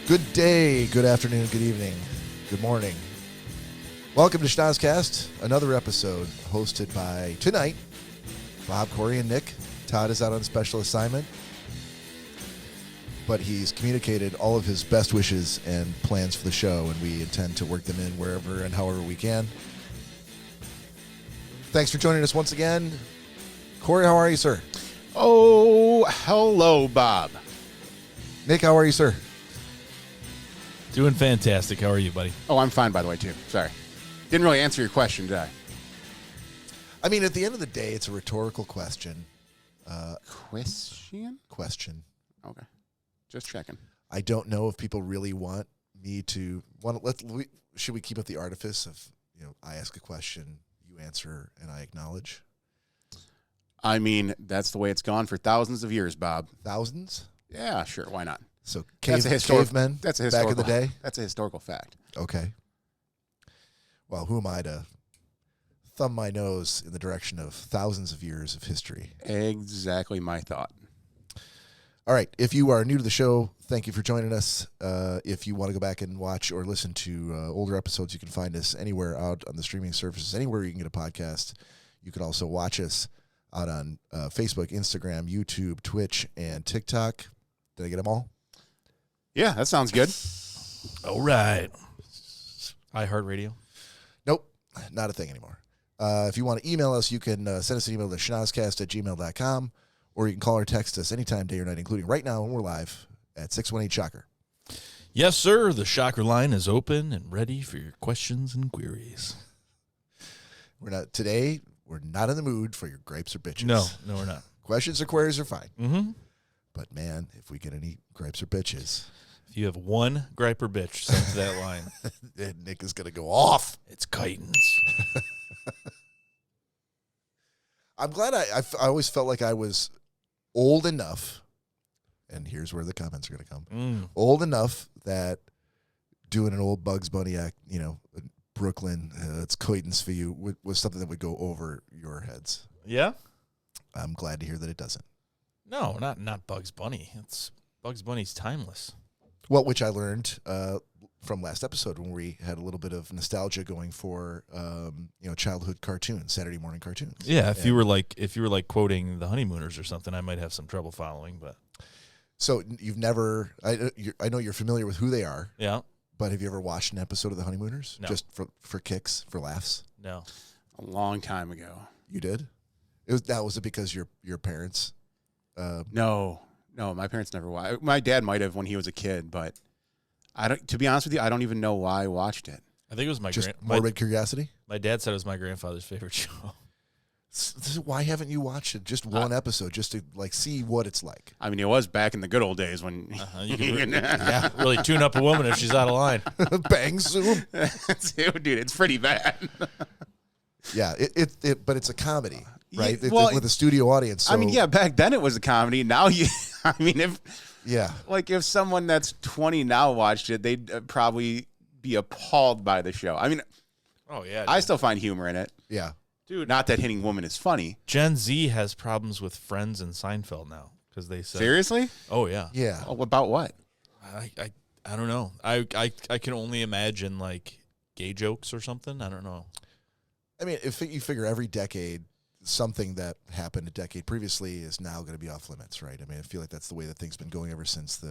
Good day, good afternoon, good evening, good morning. Welcome to Schnozzcast, another episode hosted by, tonight, Bob, Cory, and Nick. Todd is out on special assignment, but he's communicated all of his best wishes and plans for the show, and we intend to work them in wherever and however we can. Thanks for joining us once again. Cory, how are you, sir? Oh, hello, Bob. Nick, how are you, sir? Doing fantastic. How are you, buddy? Oh, I'm fine, by the way, too. Sorry. Didn't really answer your question, did I? I mean, at the end of the day, it's a rhetorical question. Question? Okay. Just checking. I don't know if people really want me to should we keep up the artifice of, I ask a question, you answer, and I acknowledge? I mean, that's the way it's gone for thousands of years, Bob. Thousands? Yeah, sure. Why not? So cavemen back in the day? That's a historical fact. Okay. Well, who am I to thumb my nose in the direction of thousands of years of history? Exactly my thought. All right. If you are new to the show, thank you for joining us. If you want to go back and watch or listen to older episodes, you can find us anywhere out on the streaming services, anywhere you can get a podcast. You can also watch us out on Facebook, Instagram, YouTube, Twitch, and TikTok. Did I get them all? Yeah, that sounds good. All right. iHeartRadio. Nope, not a thing anymore. If you want to email us, you can send us an email to schnozzcast@gmail.com, or you can call or text us anytime, day or night, including right now when we're live at 618-SHOCKER. Yes, sir. The Shocker line is open and ready for your questions and queries. We're not in the mood for your gripes or bitches. No, we're not. Questions or queries are fine. Mm-hmm. But, man, if we get any gripes or bitches. If you have one gripe or bitch sent to that line, then Nick is going to go off. it's chitins. I'm glad I always felt like I was old enough, and here's where the comments are going to come, old enough that doing an old Bugs Bunny act, Brooklyn, it's coitins for you, was something that would go over your heads. Yeah? I'm glad to hear that it doesn't. No, not Bugs Bunny. It's Bugs Bunny's timeless. Well, which I learned from last episode when we had a little bit of nostalgia going for childhood cartoons, Saturday morning cartoons. Yeah, if you were like quoting the Honeymooners or something, I might have some trouble following. But so you've never, I know you're familiar with who they are. Yeah. But have you ever watched an episode of the Honeymooners? No. Just for kicks, for laughs? No. A long time ago. You did? Was it because your parents? No, my parents never watched. My dad might have when he was a kid, but to be honest with you, I don't even know why I watched it. I think it was just morbid curiosity. My dad said it was my grandfather's favorite show. Why haven't you watched it? Just one episode, just to see what it's like. I mean, it was back in the good old days when you can really tune up a woman if she's out of line. Bang zoom, dude, it's pretty bad. Yeah, but it's a comedy, right? Yeah, with a studio audience. So. I mean, yeah, back then it was a comedy. Now if someone that's 20 now watched it, they'd probably be appalled by the show. I mean, oh yeah, I still find humor in it. Yeah. Dude, not that hitting women is funny. Gen Z has problems with Friends and Seinfeld now because they said seriously. Oh yeah, yeah. Oh, about what? I don't know. I can only imagine like gay jokes or something. I don't know. I mean, if you figure every decade, something that happened a decade previously is now going to be off limits, right? I mean, I feel like that's the way that things been going ever since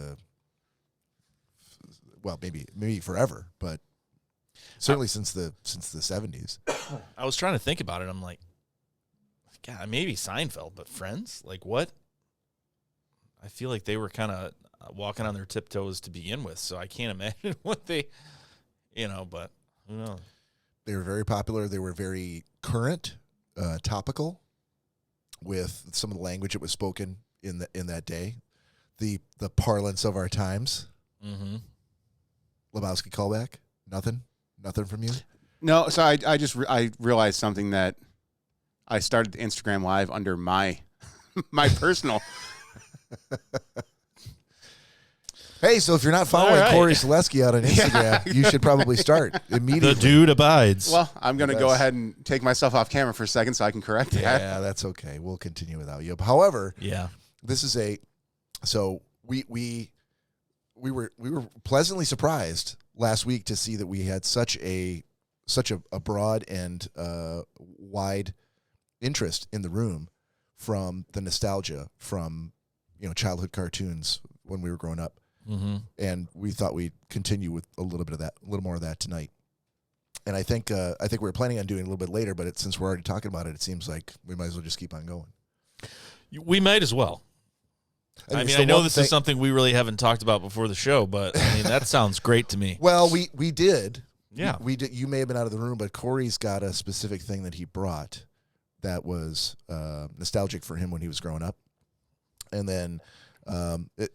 maybe forever, but certainly since the 70s. I was trying to think about it. I'm like, God, maybe Seinfeld, but Friends? Like what? I feel like they were kind of walking on their tiptoes to begin with, so I can't imagine what they, but who knows? They were very popular. They were very current, topical with some of the language that was spoken in that day, the parlance of our times. Mm-hmm. Lebowski callback? Nothing from you? No. So I realized something that I started Instagram Live under my personal. Hey, so if you're not following Cory Selesky out on Instagram, you should probably start immediately. The dude abides. Well, I'm going to go ahead and take myself off camera for a second so I can correct that. Yeah, that's okay. We'll continue without you. However, yeah, this is so we we were pleasantly surprised last week to see that we had such a broad and wide interest in the room from the nostalgia from childhood cartoons when we were growing up, and we thought we'd continue with a little more of that tonight. And I think we were planning on doing it a little bit later, but since we're already talking about it seems like we might as well just keep on going. We might as well. I mean, I know this is something we really haven't talked about before the show, but I mean that sounds great to me. Well, we did. Yeah, we did. You may have been out of the room, but Cory's got a specific thing that he brought that was nostalgic for him when he was growing up. And then,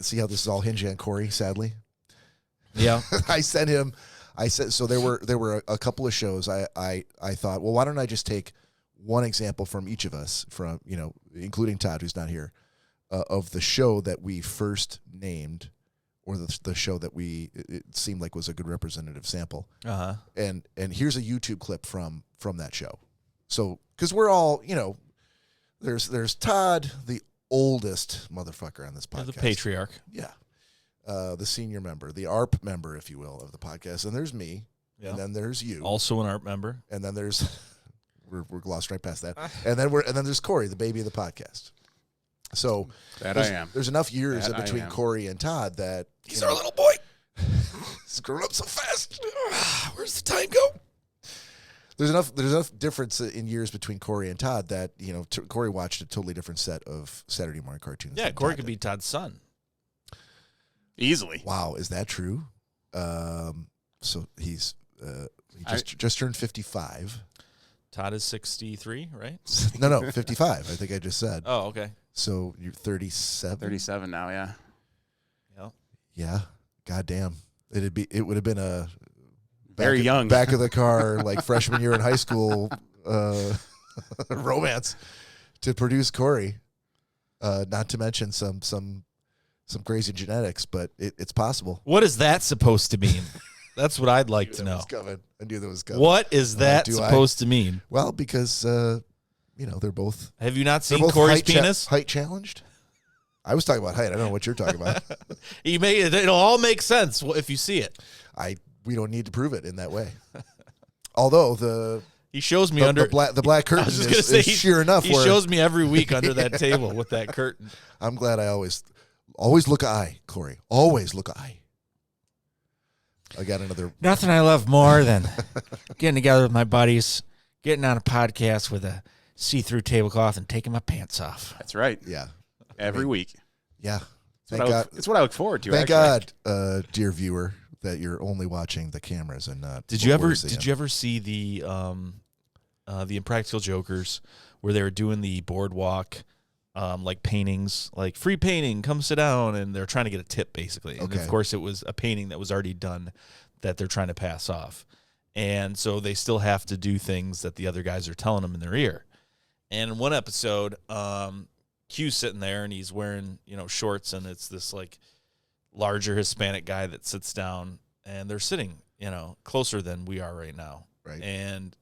see how this is all hinging on Cory, sadly? Yeah. I said, so there were a couple of shows. I thought, well, why don't I just take one example from each of us, from, including Todd, who's not here, of the show that we first named, or the show that it seemed like was a good representative sample. Uh-huh. And here's a YouTube clip from that show. So, because we're all, there's Todd, the oldest motherfucker on this podcast. The patriarch. Yeah. The senior member, the ARP member, if you will, of the podcast. And there's me. Yeah. And then there's you. Also an ARP member. And then there's, we're glossed right past that. And then there's Cory, the baby of the podcast. So there's enough years in between Cory and Todd that he's our little boy. He's grown up so fast. Where's the time go? There's enough difference in years between Cory and Todd that Cory watched a totally different set of Saturday morning cartoons. Yeah, Cory could be Todd's son easily. Wow, is that true? So he just turned 55. Todd is 63, right? No, 55. I think I just said. Oh, okay. So you're 37. 37 now, yeah. Yeah. Yeah. Goddamn. It would have been a very young back of the car, like freshman year in high school romance to produce Cory. Not to mention some crazy genetics, but it's possible. What is that supposed to mean? That's what I'd like to know. I knew that was coming. What is that supposed to mean? Well, because they're both. Have you not seen Cory's penis? Height challenged. I was talking about height. I don't know what you're talking about. It'll all make sense if you see it. We don't need to prove it in that way. Although he shows me under the black curtain is sheer enough. He shows me every week under that table with that curtain. I'm glad I always look eye, Cory. Always look eye. I got another. Nothing I love more than getting together with my buddies, getting on a podcast with a see-through tablecloth and taking my pants off. That's right. Yeah. Every week. Yeah. It's what I look forward to. Thank God, dear viewer, that you're only watching the cameras and not. Did you ever see the Impractical Jokers where they were doing the boardwalk, like paintings, like free painting, come sit down, and they're trying to get a tip basically. Okay. And of course, it was a painting that was already done that they're trying to pass off, and so they still have to do things that the other guys are telling them in their ear. And in one episode, Q's sitting there and he's wearing shorts, and it's this like larger Hispanic guy that sits down, and they're sitting closer than we are right now. Right. And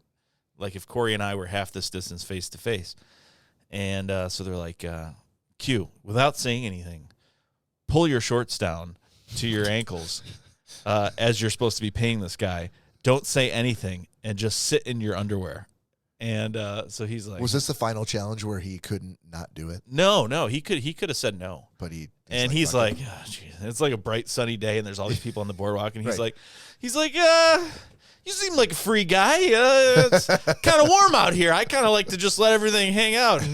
like if Cory and I were half this distance face to face. And so they're like, Q, without saying anything, pull your shorts down to your ankles as you're supposed to be paying this guy. Don't say anything and just sit in your underwear. And so he's like, was this the final challenge where he couldn't not do it? No, he could have said no, but he's like, oh, geez. It's like a bright sunny day, and there's all these people on the boardwalk, and he's right. like, you seem like a free guy. It's kind of warm out here. I kind of like to just let everything hang out and,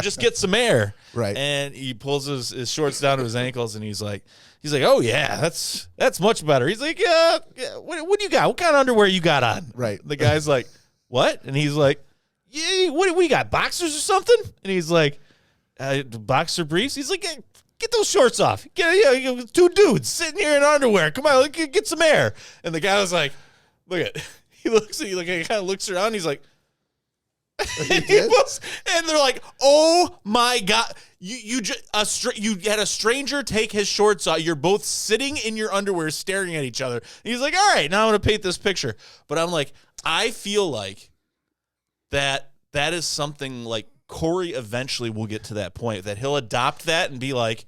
just get some air. Right. And he pulls his shorts down to his ankles, and he's like, oh yeah, that's much better. He's like, yeah. What do you got? What kind of underwear you got on? Right. The guy's like, what? And he's like, yeah, what do we got? Boxers or something? And he's like, boxer briefs. He's like, get those shorts off. Get two dudes sitting here in underwear. Come on, get some air. And the guy was like, he looks at you, like he kind of looks around. He's like, and they're like, oh my God, you had a stranger take his shorts off. You're both sitting in your underwear, staring at each other. And he's like, all right, now I'm gonna paint this picture. But I'm like, I feel like that is something like Cory eventually will get to that point that he'll adopt that and be like,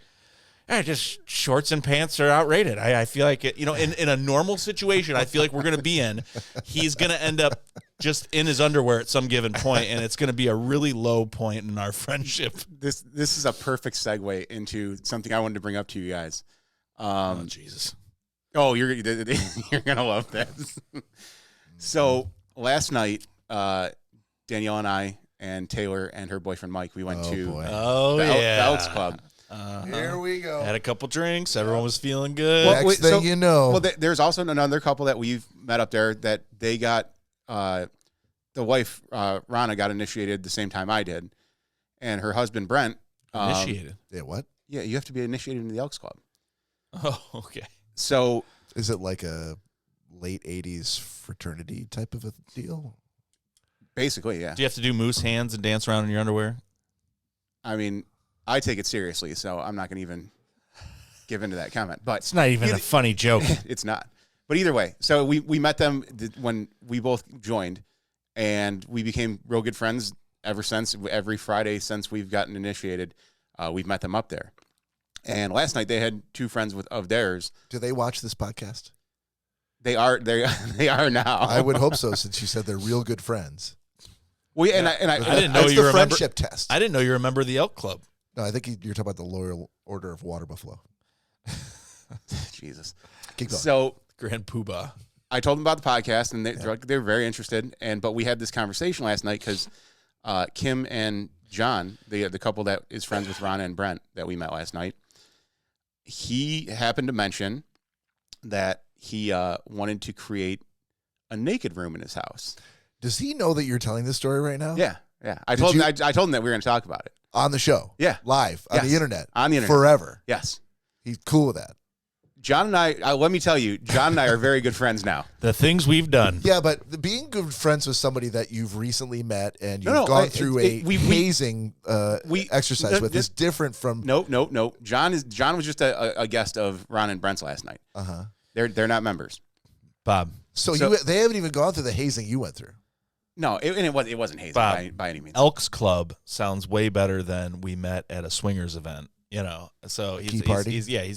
Just shorts and pants are outrated. I feel like, in a normal situation, I feel like we're going to be in, he's going to end up just in his underwear at some given point, and it's going to be a really low point in our friendship. This is a perfect segue into something I wanted to bring up to you guys. Oh, Jesus. Oh, you're going to love this. So last night, Danielle and I and Taylor and her boyfriend Mike, we went to the Elks Club. Here we go. Had a couple drinks. Everyone was feeling good. Well, Next thing you know. Well, there's also another couple that we've met up there that they got, the wife, Rana, got initiated the same time I did. And her husband, Brent. Initiated? Yeah, what? Yeah, you have to be initiated into the Elks Club. Oh, okay. So. Is it like a late 80s fraternity type of a deal? Basically, yeah. Do you have to do moose hands and dance around in your underwear? I mean, I take it seriously, so I'm not going to even give into that comment. But it's not even a funny joke. It's not. But either way, so we met them when we both joined, and we became real good friends ever since. Every Friday since we've gotten initiated, we've met them up there. And last night they had two friends of theirs. Do they watch this podcast? They are now. I would hope so, since you said they're real good friends. Well, yeah, and I didn't know you remember friendship test. test. I didn't know you remember the Elk Club. No, I think you're talking about the Loyal Order of Water Buffalo. Jesus. Keep going. So Grand Poobah. I told them about the podcast, and they were very interested. But we had this conversation last night because Kim and John, the couple that is friends with Rana and Brent that we met last night, he happened to mention that he wanted to create a naked room in his house. Does he know that you're telling this story right now? Yeah. I told him that we were going to talk about it on the show. Yeah, live on the internet. Forever. Yes, he's cool with that. John and I, let me tell you, John and I are very good friends now. The things we've done. Yeah, but being good friends with somebody that you've recently met and you've gone through hazing exercise with is different from. No. John was just a guest of Ron and Brent's last night. They're not members. Bob. So they haven't even gone through the hazing you went through. No, it wasn't hazing by any means. Elks Club sounds way better than we met at a swingers event. So he's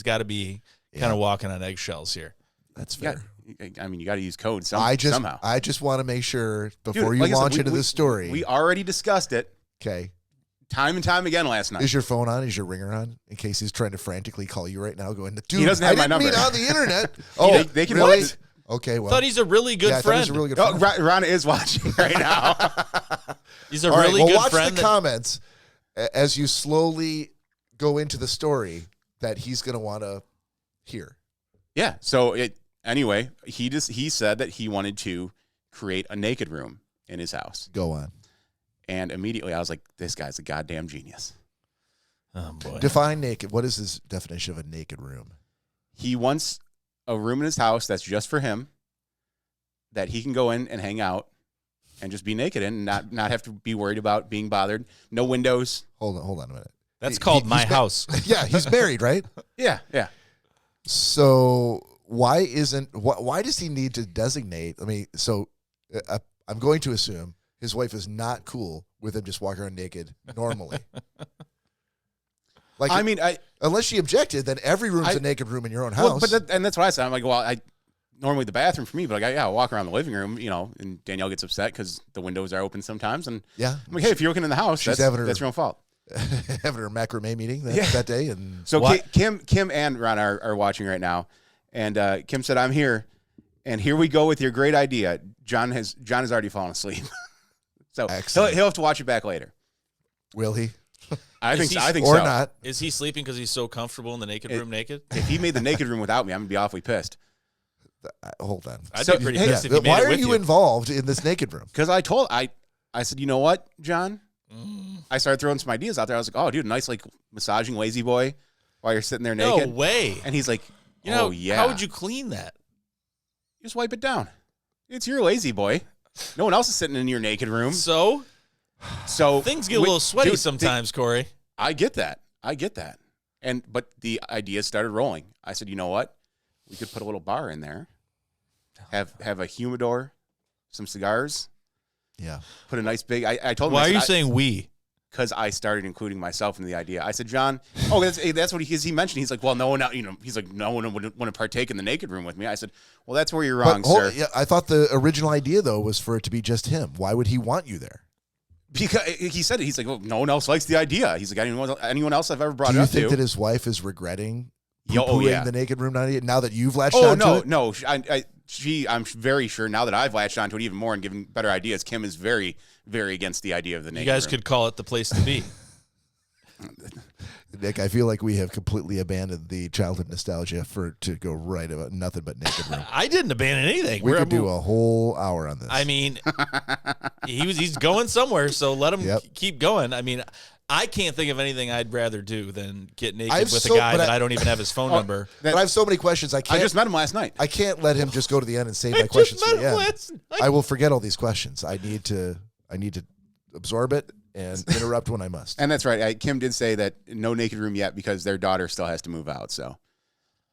got to be kind of walking on eggshells here. That's fair. I mean, you got to use code somehow. I just want to make sure before you launch into this story. We already discussed it. Okay. Time and time again last night. Is your phone on? Is your ringer on? In case he's trying to frantically call you right now, going, dude, he doesn't have my number. Meet on the internet. They can really? Okay, well. Thought he's a really good friend. He's a really good friend. Ron is watching right now. He's a really good watch friend. Watch the comments as you slowly go into the story that he's going to want to hear. Yeah. So anyway, he said that he wanted to create a naked room in his house. Go on. And immediately I was like, this guy's a goddamn genius. Oh boy. Define naked. What is his definition of a naked room? He wants a room in his house that's just for him, that he can go in and hang out and just be naked in and not have to be worried about being bothered. No windows. Hold on a minute. That's called my house. Yeah, he's married, right? Yeah. So why does he need to designate? I mean, so I'm going to assume his wife is not cool with him just walking around naked normally. Like, I mean, unless she objected, then every room's a naked room in your own house. Well, and that's what I said. I'm like, well, normally the bathroom for me, but I'll walk around the living room, and Danielle gets upset because the windows are open sometimes. And I'm like, hey, if you're working in the house, that's your own fault. Having her macrame meeting that day. And so Kim and Ron are watching right now. And Kim said, I'm here. And here we go with your great idea. John has already fallen asleep. So he'll have to watch it back later. Will he? I think or so. Not. Is he sleeping because he's so comfortable in the naked room naked? If he made the naked room without me, I'm going to be awfully pissed. Hold on. I'd be pretty pissed if he made why it are with you involved in this naked room? Because I said, you know what, John? I started throwing some ideas out there. I was like, oh, dude, nice like massaging lazy boy while you're sitting there naked. No way. And he's like, yeah. How would you clean that? Just wipe it down. It's your lazy boy. No one else is sitting in your naked room. So things get a little sweaty sometimes, Cory. I get that. But the ideas started rolling. I said, you know what? We could put a little bar in there. Have a humidor, some cigars. Yeah. Put a nice big. I told him. Why are you saying we? because I started including myself in the idea. I said, John, that's what he mentioned. He's like, well, no one, he's like, no one would want to partake in the naked room with me. I said, well, that's where you're wrong, sir. Yeah, I thought the original idea though was for it to be just him. Why would he want you there? Because he said it. He's like, well, no one else likes the idea. He's like, anyone else I've ever brought it up to. Do you think that his wife is regretting yeah. the naked room now that you've latched on to it? No. I'm very sure now that I've latched onto it even more and given better ideas, Kim is very, very against the idea of the naked room. You guys could call it the place to be. Nick, I feel like we have completely abandoned the childhood nostalgia to go right about nothing but naked room. I didn't abandon anything. We could do a whole hour on this. I mean, he's going somewhere, so let him keep going. I mean, I can't think of anything I'd rather do than get naked with a guy that I don't even have his phone number. But I have so many questions. I just met him last night. I can't let him just go to the end and save my questions for the end. I will forget all these questions. I need to absorb it and interrupt when I must. And that's right. Kim did say that no naked room yet because their daughter still has to move out. So,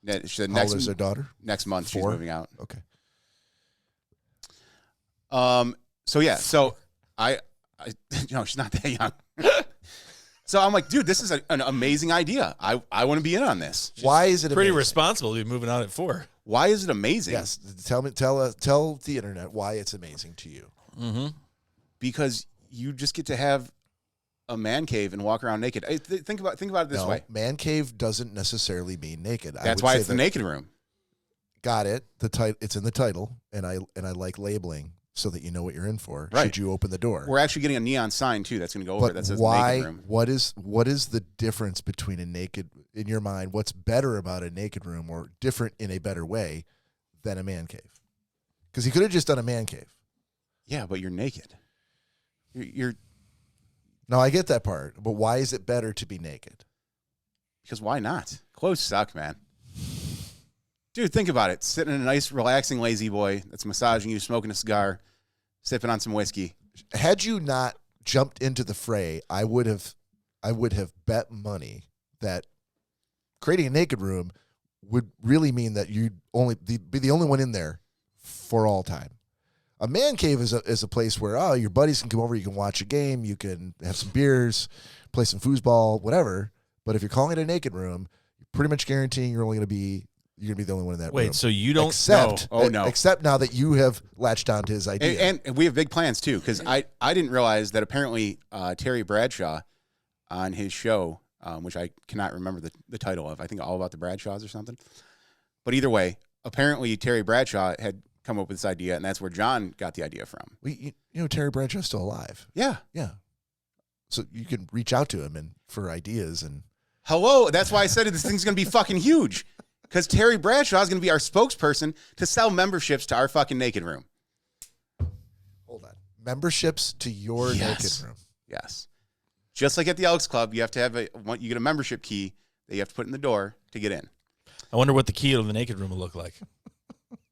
how old is their daughter? Next month 4? She's moving out. Okay. So yeah. So I she's not that young. So I'm like, dude, this is an amazing idea. I want to be in on this. Why is it pretty amazing? responsible to be moving out at 4? Why is it amazing? Yes. Tell the internet why it's amazing to you. Mm-hmm. Because you just get to have a man cave and walk around naked. Think about it this way. Man cave doesn't necessarily mean naked. That's why it's the naked room. Got it. It's in the title, and I like labeling so that you know what you're in for. Right. Should you open the door? We're actually getting a neon sign too. That's going to go over. That says why? Naked room. What is the difference between a naked in your mind? What's better about a naked room, or different in a better way than a man cave? Because he could have just done a man cave. Yeah, but you're naked. You're. No, I get that part, but why is it better to be naked? Because why not? Clothes suck, man. Dude, think about it. Sitting in a nice, relaxing lazy boy that's massaging you, smoking a cigar, sipping on some whiskey. Had you not jumped into the fray, I would have bet money that creating a naked room would really mean that you'd be the only one in there for all time. A man cave is a place where your buddies can come over, you can watch a game, you can have some beers, play some foosball, whatever. But if you're calling it a naked room, you're pretty much guaranteeing you're going to be the only one in that room. Wait, so you don't no. Except now that you have latched onto his idea. And we have big plans too, because I didn't realize that apparently Terry Bradshaw on his show, which I cannot remember the title of, I think All About the Bradshaws or something. But either way, apparently Terry Bradshaw had come up with this idea, and that's where John got the idea from. Terry Bradshaw's still alive. Yeah. So you can reach out to him for ideas and. Hello, that's why I said this thing's going to be fucking huge, because Terry Bradshaw is going to be our spokesperson to sell memberships to our fucking naked room. Hold on, memberships to your naked room. Yes, just like at the Elks Club, you have to have you get a membership key that you have to put in the door to get in. I wonder what the key to the naked room will look like.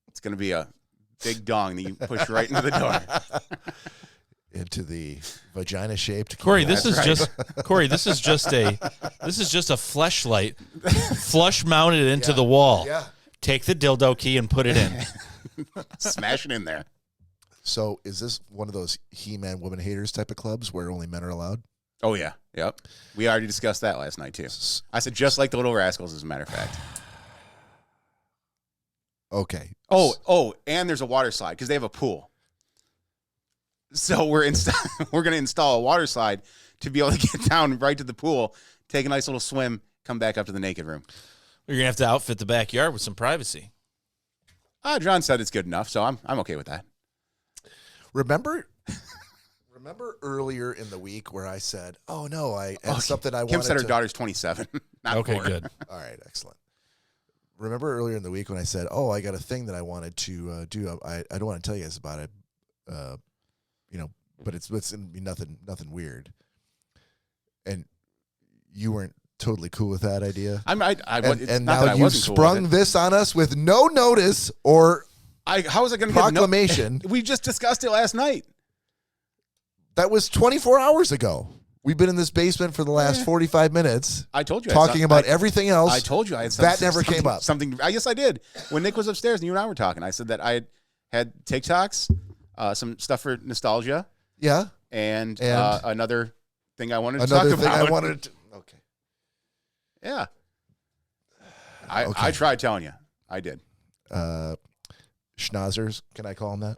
It's going to be a big dong that you push right into the door. Into the vagina-shaped. Corey, this is just a fleshlight, flush mounted into the wall. Yeah. Take the dildo key and put it in. Smash it in there. So, is this one of those He-Man woman haters type of clubs where only men are allowed? Oh yeah, yep. We already discussed that last night too. I said just like the Little Rascals, as a matter of fact. Okay. Oh, and there's a water slide because they have a pool. So we're going to install a water slide to be able to get down right to the pool, take a nice little swim, come back up to the naked room. You're going to have to outfit the backyard with some privacy. John said it's good enough, so I'm okay with that. Remember earlier in the week where I said, "Oh no, I had something I wanted." Kim said her daughter's 27. Not okay, 4. good. All right, excellent. Remember earlier in the week when I said, "Oh, I got a thing that I wanted to do." I don't want to tell you guys about it, but it's nothing weird. And you weren't totally cool with that idea. And now you sprung this on us with no notice or how was I going to proclamation? We just discussed it last night. That was 24 hours ago. We've been in this basement for the last 45 minutes. I told you. Talking about everything else. I told you. I had that never came up. Yes, I did. When Nick was upstairs and you and I were talking, I said that I had TikToks, some stuff for nostalgia. Yeah. And another thing I wanted to Another talk thing about. I wanted to. Okay. Yeah. Okay. I tried telling you. I did. Schnozzers, can I call them that?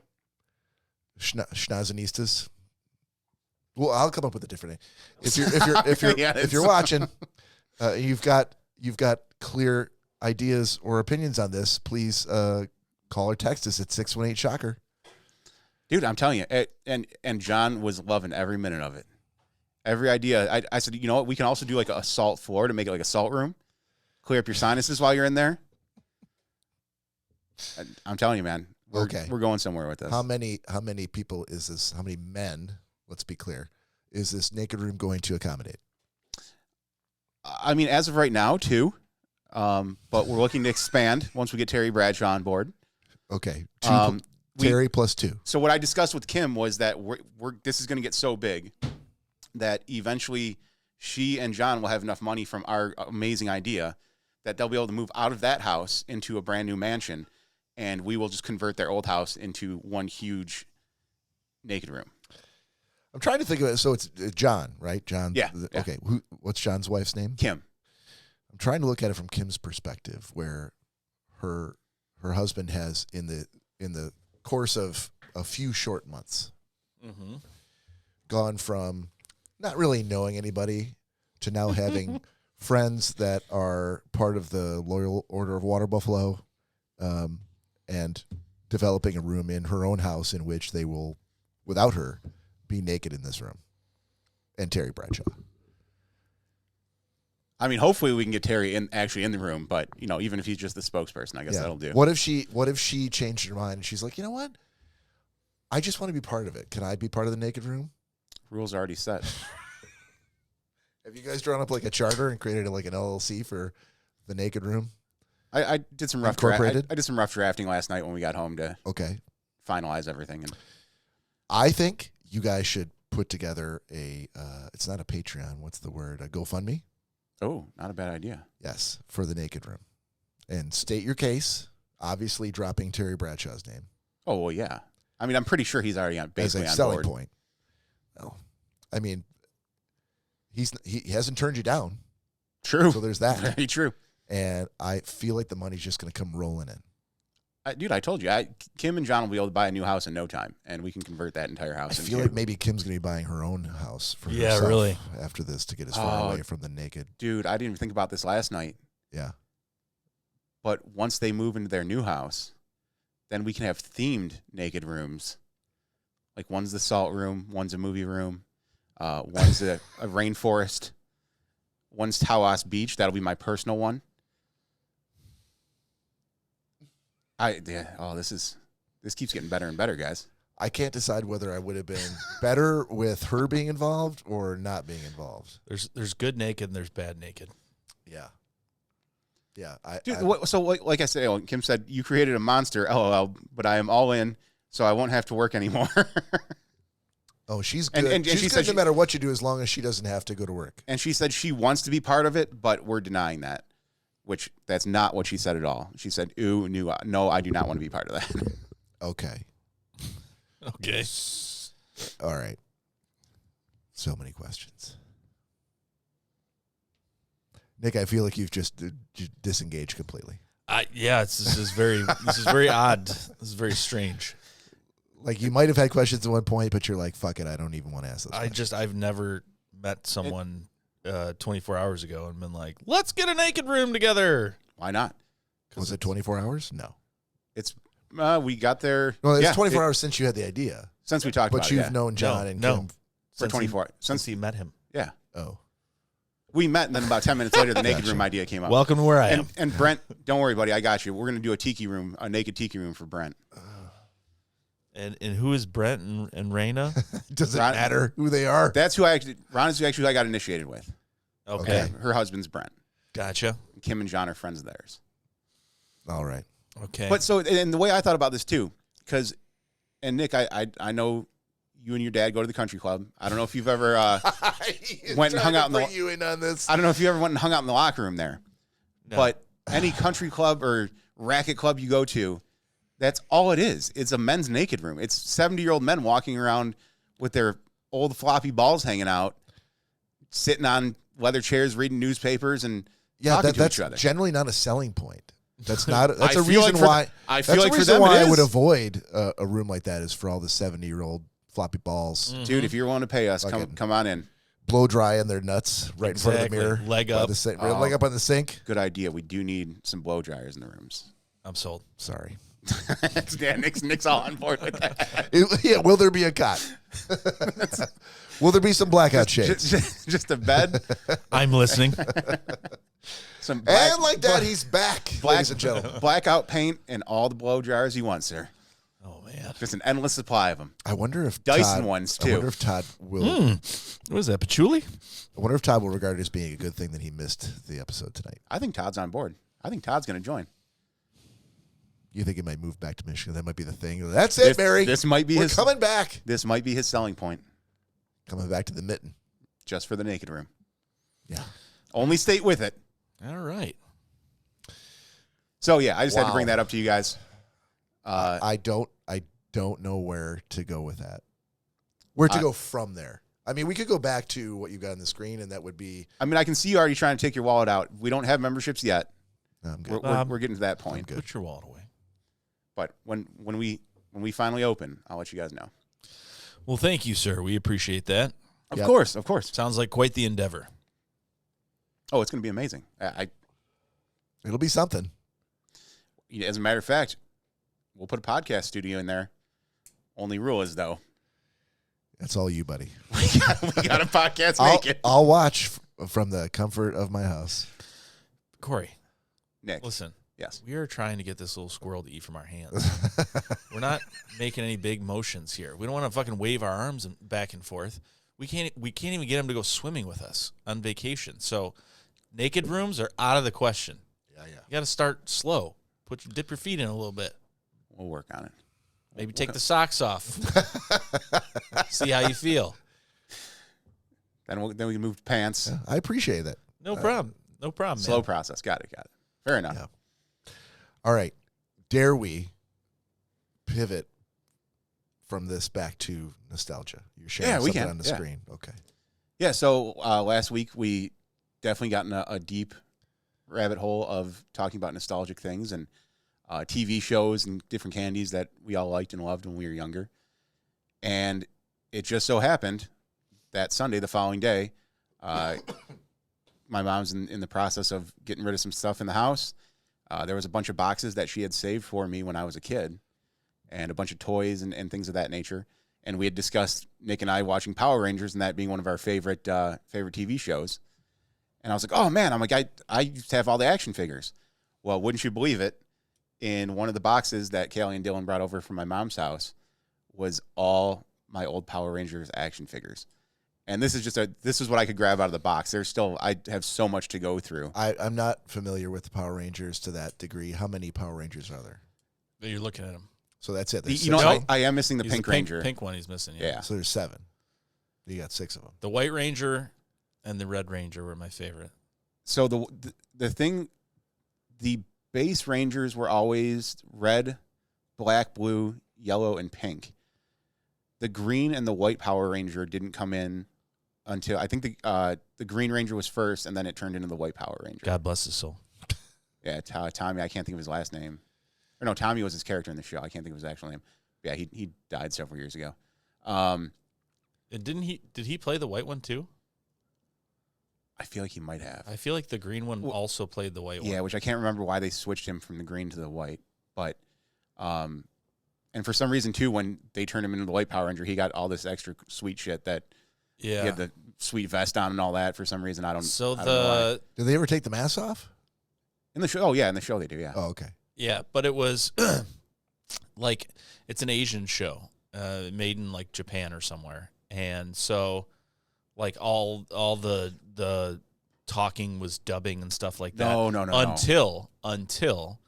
Schnozzanistas. Well, I'll come up with a different name. If you're watching, you've got clear ideas or opinions on this, please call or text us at 618-SHOCKER. Dude, I'm telling you, and John was loving every minute of it. Every idea. I said, you know what? We can also do like a salt floor to make it like a salt room. Clear up your sinuses while you're in there. I'm telling you, man. We're going somewhere with this. How many people is this? How many men? Let's be clear. Is this naked room going to accommodate? I mean, as of right now, 2. But we're looking to expand once we get Terry Bradshaw on board. Okay, Terry plus 2. So what I discussed with Kim was that this is going to get so big that eventually she and John will have enough money from our amazing idea that they'll be able to move out of that house into a brand new mansion, and we will just convert their old house into one huge naked room. I'm trying to think of it. So it's John, right? John. Yeah. Okay. What's John's wife's name? Kim. I'm trying to look at it from Kim's perspective, where her husband has in the course of a few short months gone from not really knowing anybody to now having friends that are part of the Loyal Order of Water Buffalo, and developing a room in her own house in which they will, without her, be naked in this room. And Terry Bradshaw. I mean, hopefully we can get Terry actually in the room, but even if he's just the spokesperson, I guess that'll do. What if she changed her mind and she's like, you know what? I just want to be part of it. Can I be part of the naked room? Rules are already set. Have you guys drawn up like a charter and created like an LLC for the naked room? I did some rough Incorporated? I did some rough drafting last night when we got home to finalize everything. And I think you guys should put together it's not a Patreon. What's the word? A GoFundMe? Oh, not a bad idea. Yes, for the naked room. And state your case, obviously dropping Terry Bradshaw's name. Oh, well, yeah. I mean, I'm pretty sure he's already basically as a on selling board. point. No. I mean, he hasn't turned you down. True. So there's that. Very true. And I feel like the money's just going to come rolling in. Dude, I told you, Kim and John will be able to buy a new house in no time, and we can convert that entire house. I feel like maybe Kim's going to be buying her own house for Yeah, herself really. after this to get as far away from the naked. Dude, I didn't even think about this last night. Yeah. But once they move into their new house, then we can have themed naked rooms. Like one's the salt room, one's a movie room, one's a rainforest, one's Tawas Beach. That'll be my personal one. This keeps getting better and better, guys. I can't decide whether I would have been better with her being involved or not being involved. There's good naked and there's bad naked. Yeah. Yeah. Like I said, Kim said, you created a monster, LOL, but I am all in, so I won't have to work anymore. Oh, she's good. And she's she good said no matter what you do as long as she doesn't have to go to work. And she said she wants to be part of it, but we're denying that, which that's not what she said at all. She said, no, I do not want to be part of that. Okay. Okay. All right. So many questions. Nick, I feel like you've just disengaged completely. This is very odd. This is very strange. Like you might have had questions at one point, but you're like, fuck it, I don't even want to ask those questions. I've never met someone 24 hours ago and been like, let's get a naked room together. Why not? Was it 24 hours? No. It's we got there. Well, it's 24 hours since you had the idea. Since we talked about it. But you've known John and Kim for 24. Since he met him. Yeah. Oh. We met, and then about 10 minutes later, the naked room idea came up. Welcome to where I am. And Brent, don't worry, buddy, I got you. We're going to do a tiki room, a naked tiki room for Brent. And who is Brent and Raina? Does it matter who they are? That's who Ron is who I got initiated with. Okay. Her husband's Brent. Gotcha. Kim and John are friends of theirs. All right. Okay. But so, and the way I thought about this too, because, and Nick, I know you and your dad go to the country club. I don't know if you've ever went and hung out in the. You in on this. I don't know if you ever went and hung out in the locker room there, No. but any country club or racket club you go to, that's all it is. It's a men's naked room. It's 70-year-old men walking around with their old floppy balls hanging out, sitting on leather chairs, reading newspapers, and Yeah, talking to that's each other. generally not a selling point. That's not. That's I a feel reason like for why. th- I That's feel a like for reason them why it I would is. avoid a room like that. Is for all the 70-year-old floppy balls, Dude, if you're willing to pay us, Fucking- come on in. blow drying their nuts right in front of the Exactly. mirror, Leg by up. the leg up on the sink. Good idea. We do need some blow dryers in the rooms. I'm sold. Sorry. Yeah, Nick's all on board with that. Yeah, will there be a cot? Will there be some blackout shades? Just a bed. I'm listening. Some black, And like that, he's back, ladies and gentlemen. blackout paint and all the blow dryers you want, sir. Oh man. Just an endless supply of them. I wonder if Dyson Todd, ones, I too. wonder if Todd will. What is that? Patchouli? I wonder if Todd will regard it as being a good thing that he missed the episode tonight. I think Todd's on board. I think Todd's going to join. You think he might move back to Michigan? That might be the thing. That's it, Barry. This might be We're his coming back. This might be his selling point, Coming back to the mitten. just for the naked room. Yeah. Only state with it. All right. So yeah, I just had to Wow. bring that up to you guys. I don't know where to go with that. Where to go from there? I mean, we could go back to what you got on the screen, and that would be. I mean, I can see you already trying to take your wallet out. We don't have memberships yet. No, I'm good. We're getting to that point. good. Put your wallet away. But when we finally open, I'll let you guys know. Well, thank you, sir. We appreciate that. Of Yep. course, of course. Sounds like quite the endeavor. Oh, it's going to be amazing. It'll be something. As a matter of fact, we'll put a podcast studio in there. Only rule is though, That's all you, buddy. we got a podcast naked. I'll watch from the comfort of my house. Corey, Nick, listen. yes. We are trying to get this little squirrel to eat from our hands. We're not making any big motions here. We don't want to fucking wave our arms back and forth. We can't even get him to go swimming with us on vacation. So naked rooms are out of the question. Yeah. You got to start slow. Dip your feet in a little bit. We'll work on it. Maybe take the socks off. See how you feel. Then we can move to pants. I appreciate that. No problem. No problem, Slow man. process. Got it. Fair enough. Yeah. All right. Dare we pivot from this back to nostalgia? You're sharing Yeah, we something can. on the Yeah. screen. Okay. Yeah, so last week we definitely got in a deep rabbit hole of talking about nostalgic things and TV shows and different candies that we all liked and loved when we were younger. And it just so happened that Sunday, the following day, my mom's in the process of getting rid of some stuff in the house. There was a bunch of boxes that she had saved for me when I was a kid and a bunch of toys and things of that nature. And we had discussed, Nick and I, watching Power Rangers and that being one of our favorite TV shows. And I was like, oh, man, I used to have all the action figures. Well, wouldn't you believe it? In one of the boxes that Callie and Dylan brought over from my mom's house was all my old Power Rangers action figures. And this is what I could grab out of the box. I have so much to go through. I'm not familiar with the Power Rangers to that degree. How many Power Rangers are there? You're looking at him. So that's it. There's You know, six. I am missing the He's Pink Ranger. Pink one he's missing. Yeah. So there's 7. You got 6 of them. The White Ranger and the Red Ranger were my favorite. So the base Rangers were always red, black, blue, yellow, and pink. The green and the white Power Ranger didn't come in until I think the Green Ranger was first, and then it turned into the White Power Ranger. God bless his soul. Yeah, Tommy. I can't think of his last name. Or no, Tommy was his character in the show. I can't think of his actual name. Yeah, he died several years ago. And did he play the white one too? I feel like he might have. I feel like the green one also played the white one. Yeah, which I can't remember why they switched him from the green to the white. But, and for some reason too, when they turned him into the White Power Ranger, he got all this extra sweet shit that he had the sweet vest on and all that. For some reason, I don't know why. Did they ever take the mask off? In the show, oh yeah, in the show they do, yeah. Oh, okay. Yeah, but it was like it's an Asian show, made in like Japan or somewhere, and so like all the talking was dubbing and stuff like that. No. Until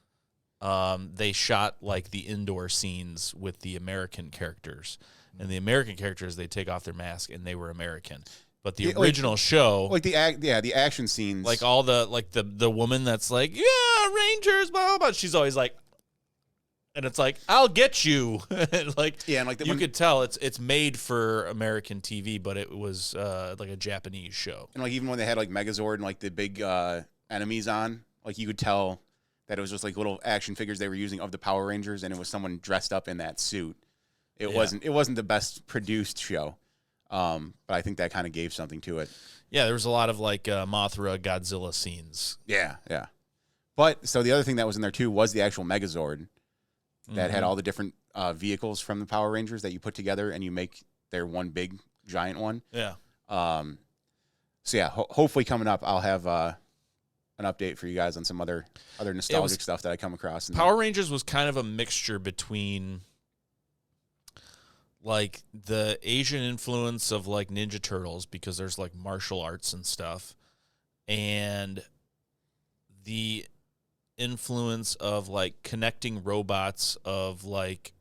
they shot like the indoor scenes with the American characters, and the American characters they take off their mask and they were American. But the original show, like the action scenes, like all the woman that's like, yeah, Rangers, blah blah blah. She's always like, And it's like, I'll get you. Like, Yeah, and like you could tell it's made for American TV, but it was like a Japanese show. And like even when they had like Megazord and like the big enemies on, like you could tell that it was just like little action figures they were using of the Power Rangers, and it was someone dressed up in that suit. It wasn't the best produced show, but I think that kind of gave something to it. Yeah, there was a lot of like Mothra, Godzilla scenes. Yeah. But so the other thing that was in there too was the actual Megazord that had all the different vehicles from the Power Rangers that you put together and you make their one big giant one. Yeah. So yeah, hopefully coming up, I'll have an update for you guys on some other nostalgic stuff that I come across. Power Rangers was kind of a mixture between like the Asian influence of like Ninja Turtles, because there's like martial arts and stuff, and the influence of like connecting robots of like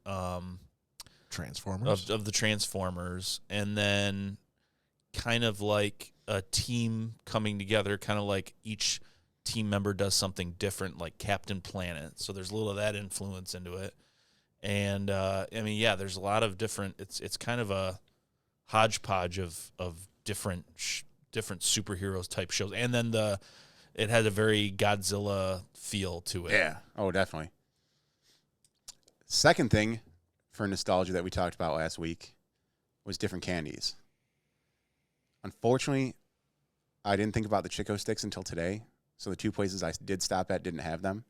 Transformers of the Transformers, and then kind of like a team coming together, kind of like each team member does something different, like Captain Planet. So there's a little of that influence into it. And I mean, yeah, there's a lot of different. It's kind of a hodgepodge of different superheroes type shows, and then it had a very Godzilla feel to it. Yeah. Oh, definitely. Second thing for nostalgia that we talked about last week was different candies. Unfortunately, I didn't think about the Chico sticks until today. So the two places I did stop at didn't have them.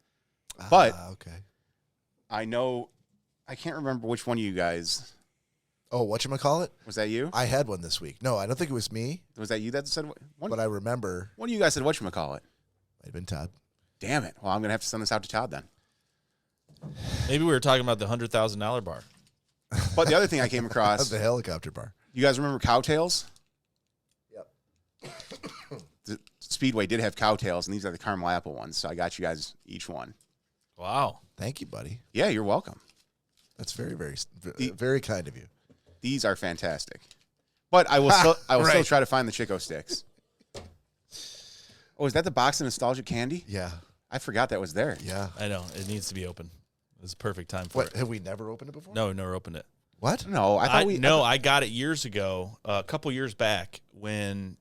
But okay. I know, I can't remember which one of you guys. Oh, whatchamacallit? Was that you? I had one this week. No, I don't think it was me. Was that you that said one? But I remember. One of you guys said whatchamacallit. Might have been Todd. Damn it. Well, I'm going to have to send this out to Todd then. Maybe we were talking about the $100,000 bar. But the other thing I came across. The helicopter bar. You guys remember Cowtails? Yep. The Speedway did have Cowtails, and these are the caramel apple ones. So I got you guys each one. Wow. Thank you, buddy. Yeah, you're welcome. That's very, very, very kind of you. These are fantastic. But I will still try to find the Chico sticks. Oh, is that the box of nostalgic candy? Yeah. I forgot that was there. Yeah. I know. It needs to be open. It's a perfect time for What? it. Have we never opened it before? No, never opened it. What? No, I got it years ago, a couple years back when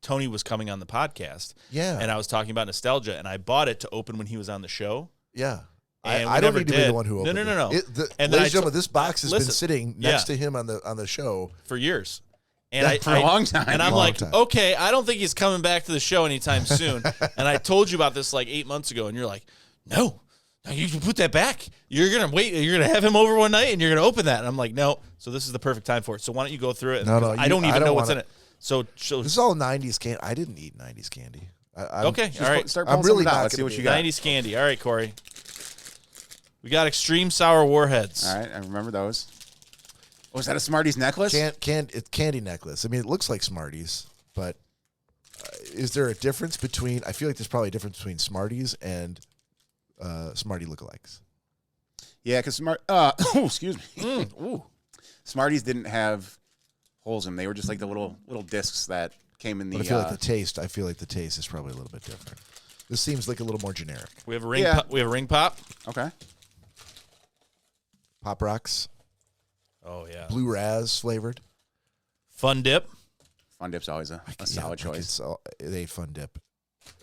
Tony was coming on the podcast. Yeah. And I was talking about nostalgia, and I bought it to open when he was on the show. Yeah. And I don't need to be the one who opened it. No. And then ladies and gentlemen, this box has been sitting next to him on the show for years. And for a long time. And I'm like, okay, I don't think he's coming back to the show anytime soon. And I told you about this like 8 months ago, and you're like, no, you can put that back. You're going to wait. You're going to have him over one night, and you're going to open that. And I'm like, no. So this is the perfect time for it. So why don't you go through it? No, I don't even know what's in it. So this is all 90s candy. I didn't eat 90s candy. Okay, all right. Start pulling really out. Let's see what you got. 90s candy. All right, Corey. We got Extreme Sour Warheads. All right, I remember those. Oh, is that a Smarties necklace? It's candy necklace. I mean, it looks like Smarties, but is there a difference between? I feel like there's probably a difference between Smarties and Smartie lookalikes. Yeah, because excuse me. Ooh. Smarties didn't have holes in them. They were just like the little discs that came in the. But I feel like the taste is probably a little bit different. This seems like a little more generic. We have a ring. We have a ring pop. Okay. Pop Rocks. Oh yeah. Blue Raz flavored. Fun Dip. Fun Dip's always a solid choice. They Fun Dip.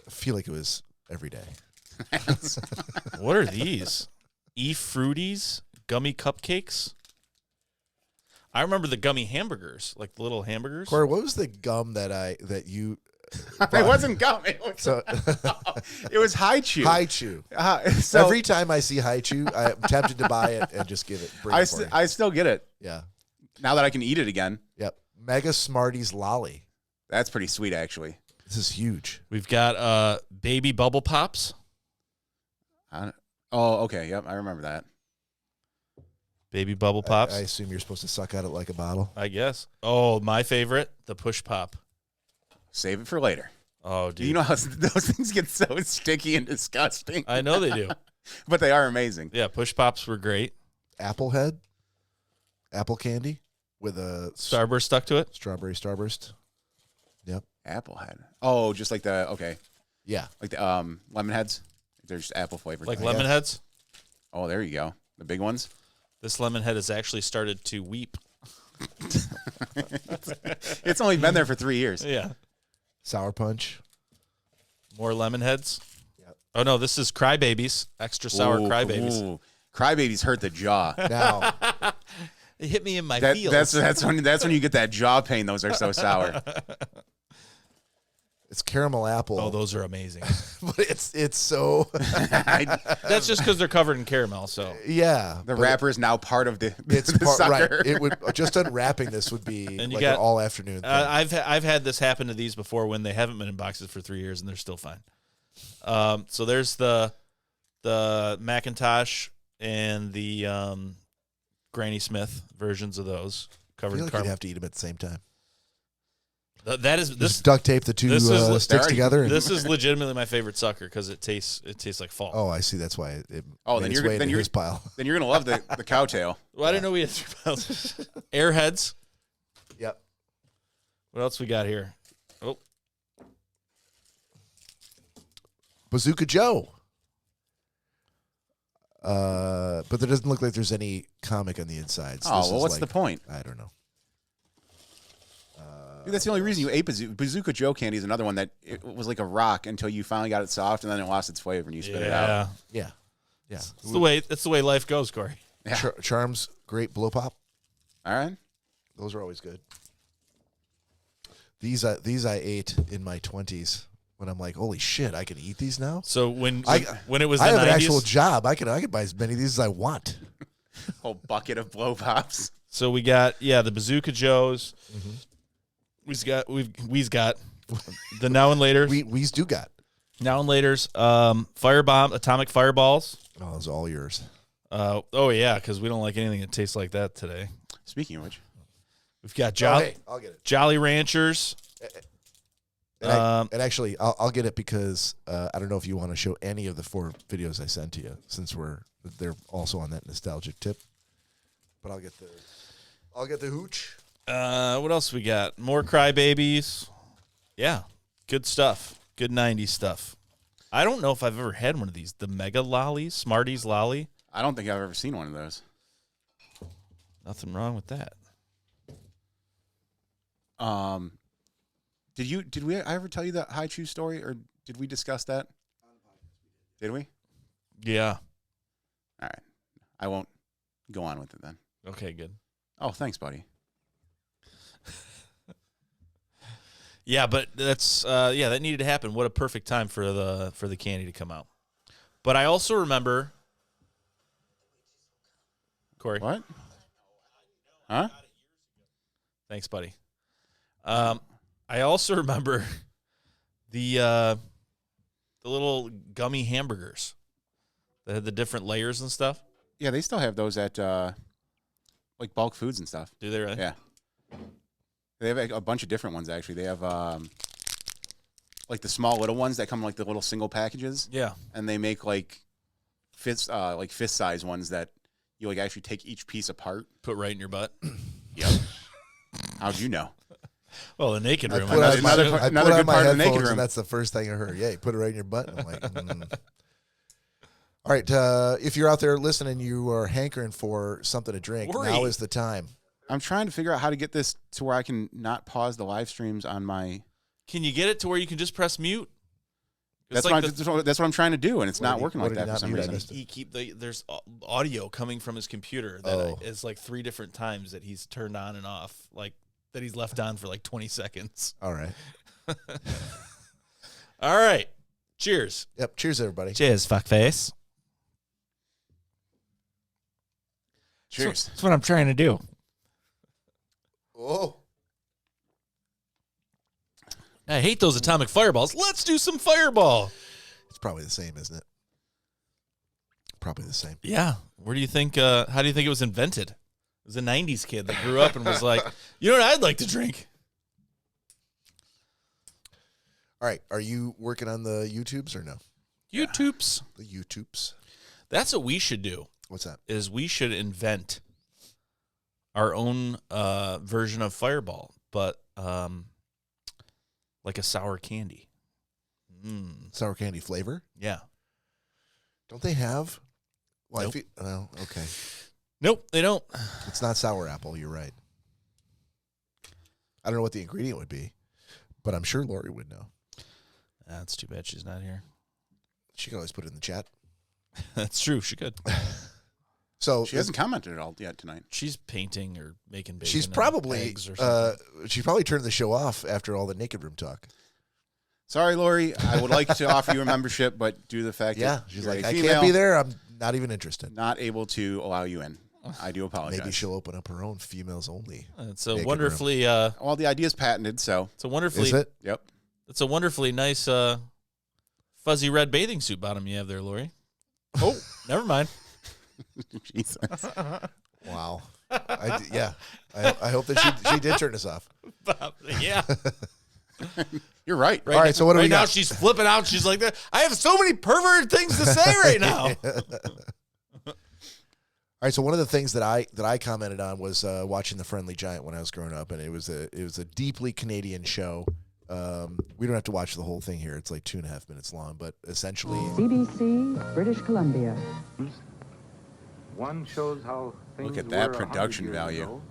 I feel like it was every day. What are these? Fruities gummy cupcakes. I remember the gummy hamburgers, like the little hamburgers. Corey, what was the gum that you? It wasn't gum. It was High Chew. High Chew. So every time I see High Chew, I'm tempted to buy it and just give it. I still get it. Yeah. Now that I can eat it again. Yep. Mega Smarties Lolly. That's pretty sweet, actually. This is huge. We've got baby bubble pops. Okay. Yep, I remember that. Baby bubble pops. I assume you're supposed to suck at it like a bottle. I guess. Oh, my favorite, the push pop. Save it for later. Oh, dude. You know how those things get so sticky and disgusting? I know they do. But they are amazing. Yeah, push pops were great. Apple candy with a Starburst stuck to it. Strawberry Starburst. Yep. Applehead. Oh, just like the Yeah. like the lemon heads. They're just apple flavored. Like lemon heads. Oh, there you go. The big ones. This lemon head has actually started to weep. It's only been there for 3 years. Yeah. Sour punch. More lemon heads. Yep. Oh no, this is crybabies. Extra sour crybabies. Ooh. Crybabies hurt the jaw. Now, It hit me in my feels. That's when you get that jaw pain. Those are so sour. it's caramel apple. Oh, those are amazing. But it's so That's just because they're covered in caramel. So yeah. The but wrapper is now part of the right. sucker. It would just unwrapping this would be And you like got- an all afternoon thing. I've had this happen to these before when they haven't been in boxes for 3 years and they're still fine. So there's the Macintosh and the Granny Smith versions of those I covered feel in like you'd caramel. have to eat them at the same time. That is this. Just duct tape the two this is- sticks together. And, This is legitimately my favorite sucker because it tastes like fall. oh, I see. That's why it Oh, made then its you're- way then into you're- his pile. Then you're gonna love the cowtail. Well, I didn't know we had 3 pounds. Airheads. Yep. What else we got here? Oh, Bazooka Joe. But there doesn't look like there's any comic on the inside. So Oh, this well, is what's like- the point? I don't know. Dude, that's the only reason you ate Bazooka Joe candy is another one that it was like a rock until you finally got it soft and then it lost its flavor and you spit it out. yeah. Yeah. That's the way life goes, Cory. Yeah. Charms, great blow pop. All right. Those are always good. These I ate in my 20s when I'm like, holy shit, I can eat these now. So when I it was the I have 90s, an actual job. I could buy as many of these as I want. Whole bucket of blow pops. so we got the Bazooka Joes. Mm-hmm. We've got the now and later We's do got. now and later's firebomb atomic fireballs. Oh, those are all yours. Oh yeah, because we don't like anything that tastes like that today. Speaking of which, We've got Hey, I'll get it. Jolly Ranchers. And actually, I'll get it because I don't know if you want to show any of the 4 videos I sent to you, since they're also on that nostalgic tip. But I'll get the hooch. What else we got? More crybabies. Yeah, good stuff. Good 90s stuff. I don't know if I've ever had one of these. The Mega Lollies, Smarties Lolly. I don't think I've ever seen one of those. Nothing wrong with that. Did I ever tell you the high chew story, or did we discuss that? Did we? Yeah. All right. I won't go on with it then. Okay, good. Oh, thanks, buddy. Yeah, but that's that needed to happen. What a perfect time for the candy to come out. But I also remember Cory. What? Huh? Thanks, buddy. I also remember the little gummy hamburgers that had the different layers and stuff. Yeah, they still have those at like bulk foods and stuff. Do they really? Yeah. They have a bunch of different ones actually. They have like the small little ones that come in like the little single packages, Yeah. and they make like fist size ones that you like actually take each piece apart. Put right in your butt. Yep. How'd you know? Well, the naked room. I put on my another good part of the naked headphones, room. and that's the first thing I heard. Yeah, you put it right in your butt. I'm like, All right, if you're out there listening, you are hankering for something to drink. Worry. Now is the time. I'm trying to figure out how to get this to where I can not pause the live streams on my. Can you get it to where you can just press mute? It's That's what I'm trying to do, and it's What not did he- working what like did he that for not some mute? I reason. missed it. he keep there's audio coming from his computer that is like 3 different times that he's turned on and off, like that he's left on for like 20 seconds. All right. All right. Cheers. Yep. Cheers, everybody. Cheers, fuckface. Cheers. That's what I'm trying to do. Oh. I hate those atomic fireballs. Let's do some fireball. It's probably the same, isn't it? Probably the same. Yeah. Where do you think, how do you think it was invented? It was a 90s kid that grew up and was like, you know what I'd like to drink? All right. Are you working on the YouTubes or no? YouTubes. The YouTubes. That's what we should do, What's that? is we should invent our own version of Fireball, but like a sour candy. Sour candy flavor? Yeah. Don't they have Well, Nope. okay. Nope, they don't. It's not sour apple. You're right. I don't know what the ingredient would be, but I'm sure Lori would know. That's too bad she's not here. She can always put it in the chat. That's true. She could. So She hasn't commented at all yet tonight. She's painting or making bacon. she's and probably eggs or something. she probably turned the show off after all the naked room talk. Sorry, Lori. I would like to offer you a membership, but due to the fact Yeah, that she's you're like, a I female, can't be there. I'm not even interested. not able to allow you in. I do apologize. Maybe she'll open up her own females only. It's a naked wonderfully. Well, the idea is patented, so It's a wonderfully. Is it? yep. It's a wonderfully nice fuzzy red bathing suit bottom you have there, Lori. Oh, Never mind. Jesus. Wow. I hope that she did turn us off. Yeah. You're right. All right, so what do right we now got? she's flipping out. She's like, I have so many perverted things to say right now. All right, so one of the things that I commented on was watching The Friendly Giant when I was growing up, and it was a deeply Canadian show. We don't have to watch the whole thing here; it's like 2.5 minutes long. But essentially, CBC, British Columbia. One shows how things Look at that were 100 production years value. ago.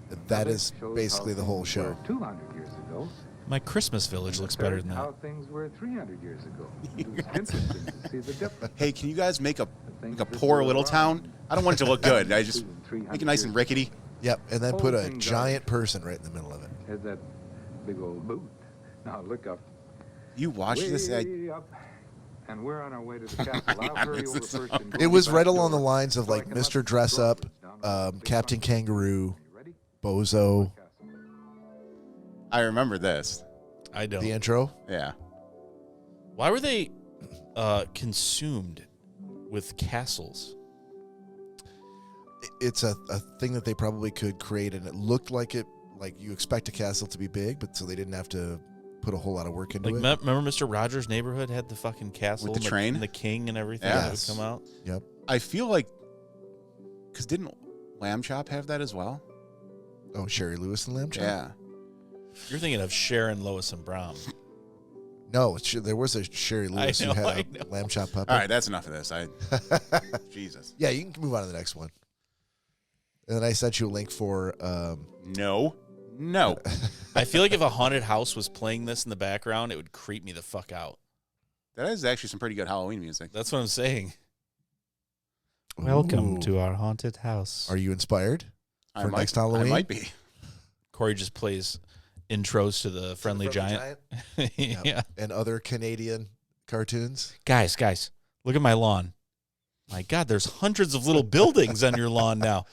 that Another is shows basically how the whole things show. were 200 years ago. My Christmas village looks better than that. How things were 300 years ago. It was interesting to see the difference. Hey, can you guys make a things like a that poor were little around. town? I don't want it to look good. I just 300 make it nice and years rickety. Yep, and then Whole put a thing goes. giant person right in the middle of it. Has that big old boot. Now look up. You watch this? Way up. And we're on our way to the castle. I'll Yeah, hurry this over is first and go It was back right along the door lines of so I like can let Mr. the Dress Up, drawers down on the big Captain front. Kangaroo, You ready? Bozo, Castle. I remember this. I don't. the intro. Yeah. Why were they consumed with castles? It's a thing that they probably could create, and it looked like you expect a castle to be big, but so they didn't have to put a whole lot of work into Like, it. remember Mr. Rogers' Neighborhood had the fucking castle With the train? and the king and everything Yes. that would come out. Yep. I feel like, because didn't Lamb Chop have that as well? Oh, Sherry Lewis and Lamb Chop? Yeah. You're thinking of Sharon, Lois, and Brom. No, there was a Sherry Lewis know, who I had know. a lamb chop puppet. All right, that's enough of this. Jesus. Yeah, you can move on to the next one. And then I sent you a link for No. I feel like if a haunted house was playing this in the background, it would creep me the fuck out. That is actually some pretty good Halloween music. That's what I'm saying. Welcome Ooh. to our haunted house. Are you inspired for next Halloween? I might be. Corey just plays intros to the Friendly Giant. Yeah. And other Canadian cartoons. Guys, look at my lawn. My God, there's hundreds of little buildings on your lawn now.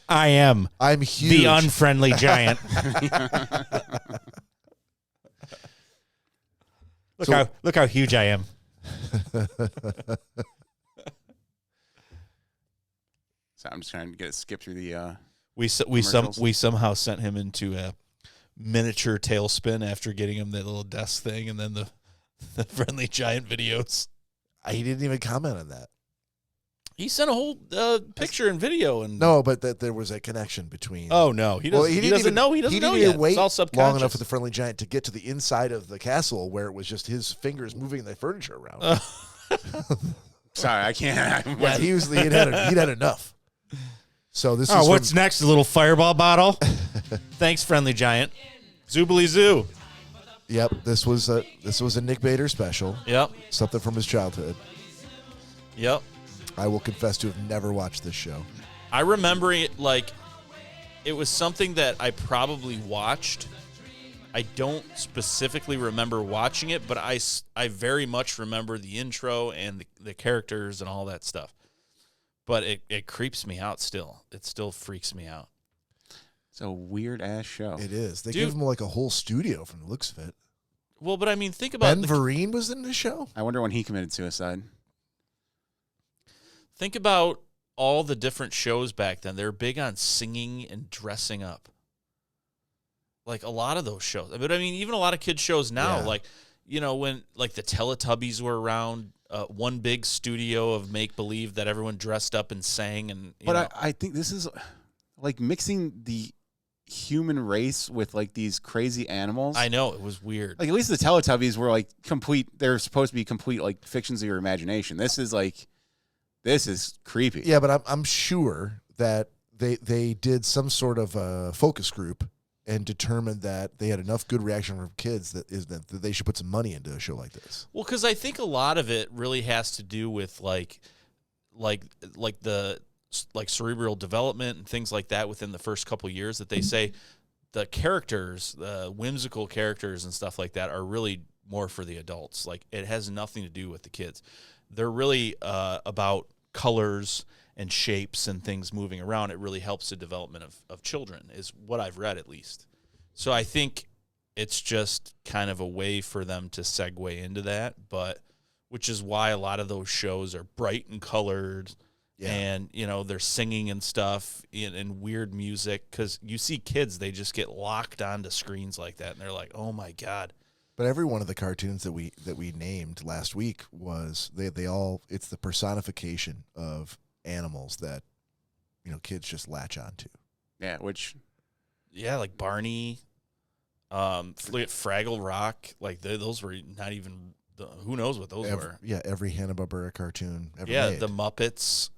I am I'm huge. the unfriendly giant. Look how huge I am. So I'm just trying to skip through the. We Commercials. somehow sent him into a miniature tailspin after getting him that little desk thing, and then the Friendly Giant videos. He didn't even comment on that. He sent a whole picture and video, and No, but that there was a connection between. oh no, he doesn't. Well, he didn't doesn't even know. He doesn't he know didn't yet. even wait It's all subconscious. long enough for the Friendly Giant to get to the inside of the castle where it was just his fingers moving the furniture around. Sorry, I can't. Yeah, he'd had enough. So this is Oh, what's from, next? A little fireball bottle? Thanks, Friendly Giant. Zoobly Zoo. Yep, this was a Nick Bader special. Yep. Something from his childhood. Yep. I will confess to have never watched this show. I remember it like it was something that I probably watched. I don't specifically remember watching it, but I very much remember the intro and the characters and all that stuff. But it creeps me out still. It still freaks me out. It's a weird ass show. It is. They Dude. give him like a whole studio from the looks of it. Well, but I mean, think about Ben Vereen was in the show. I wonder when he committed suicide. think about all the different shows back then. They're big on singing and dressing up. Like a lot of those shows. But I mean, even a lot of kids shows now, Yeah. like, you know, when like the Teletubbies were around, one big studio of make believe that everyone dressed up and sang, and you know. But I think this is like mixing the human race with like these crazy animals. I know it was weird. Like at least the Teletubbies were like complete. They're supposed to be complete like fictions of your imagination. This is like This is creepy. Yeah, but I'm sure that they did some sort of focus group and determined that they had enough good reaction from kids that they should put some money into a show like this. Well, because I think a lot of it really has to do with like the cerebral development and things like that within the first couple years, that they say the characters, the whimsical characters and stuff like that, are really more for the adults. Like, it has nothing to do with the kids. They're really about colors and shapes and things moving around. It really helps the development of children, is what I've read, at least. So I think it's just kind of a way for them to segue into that, but which is why a lot of those shows are bright and colored. Yeah. And, they're singing and stuff and weird music, because you see kids, they just get locked onto screens like that, and they're like, oh, my God. But every one of the cartoons that we named last week was they all, it's the personification of animals that kids just latch onto. Yeah, like Barney, Fraggle Rock, like those were not even who knows what those were. Yeah, every Hanna-Barbera cartoon ever made. The Muppets.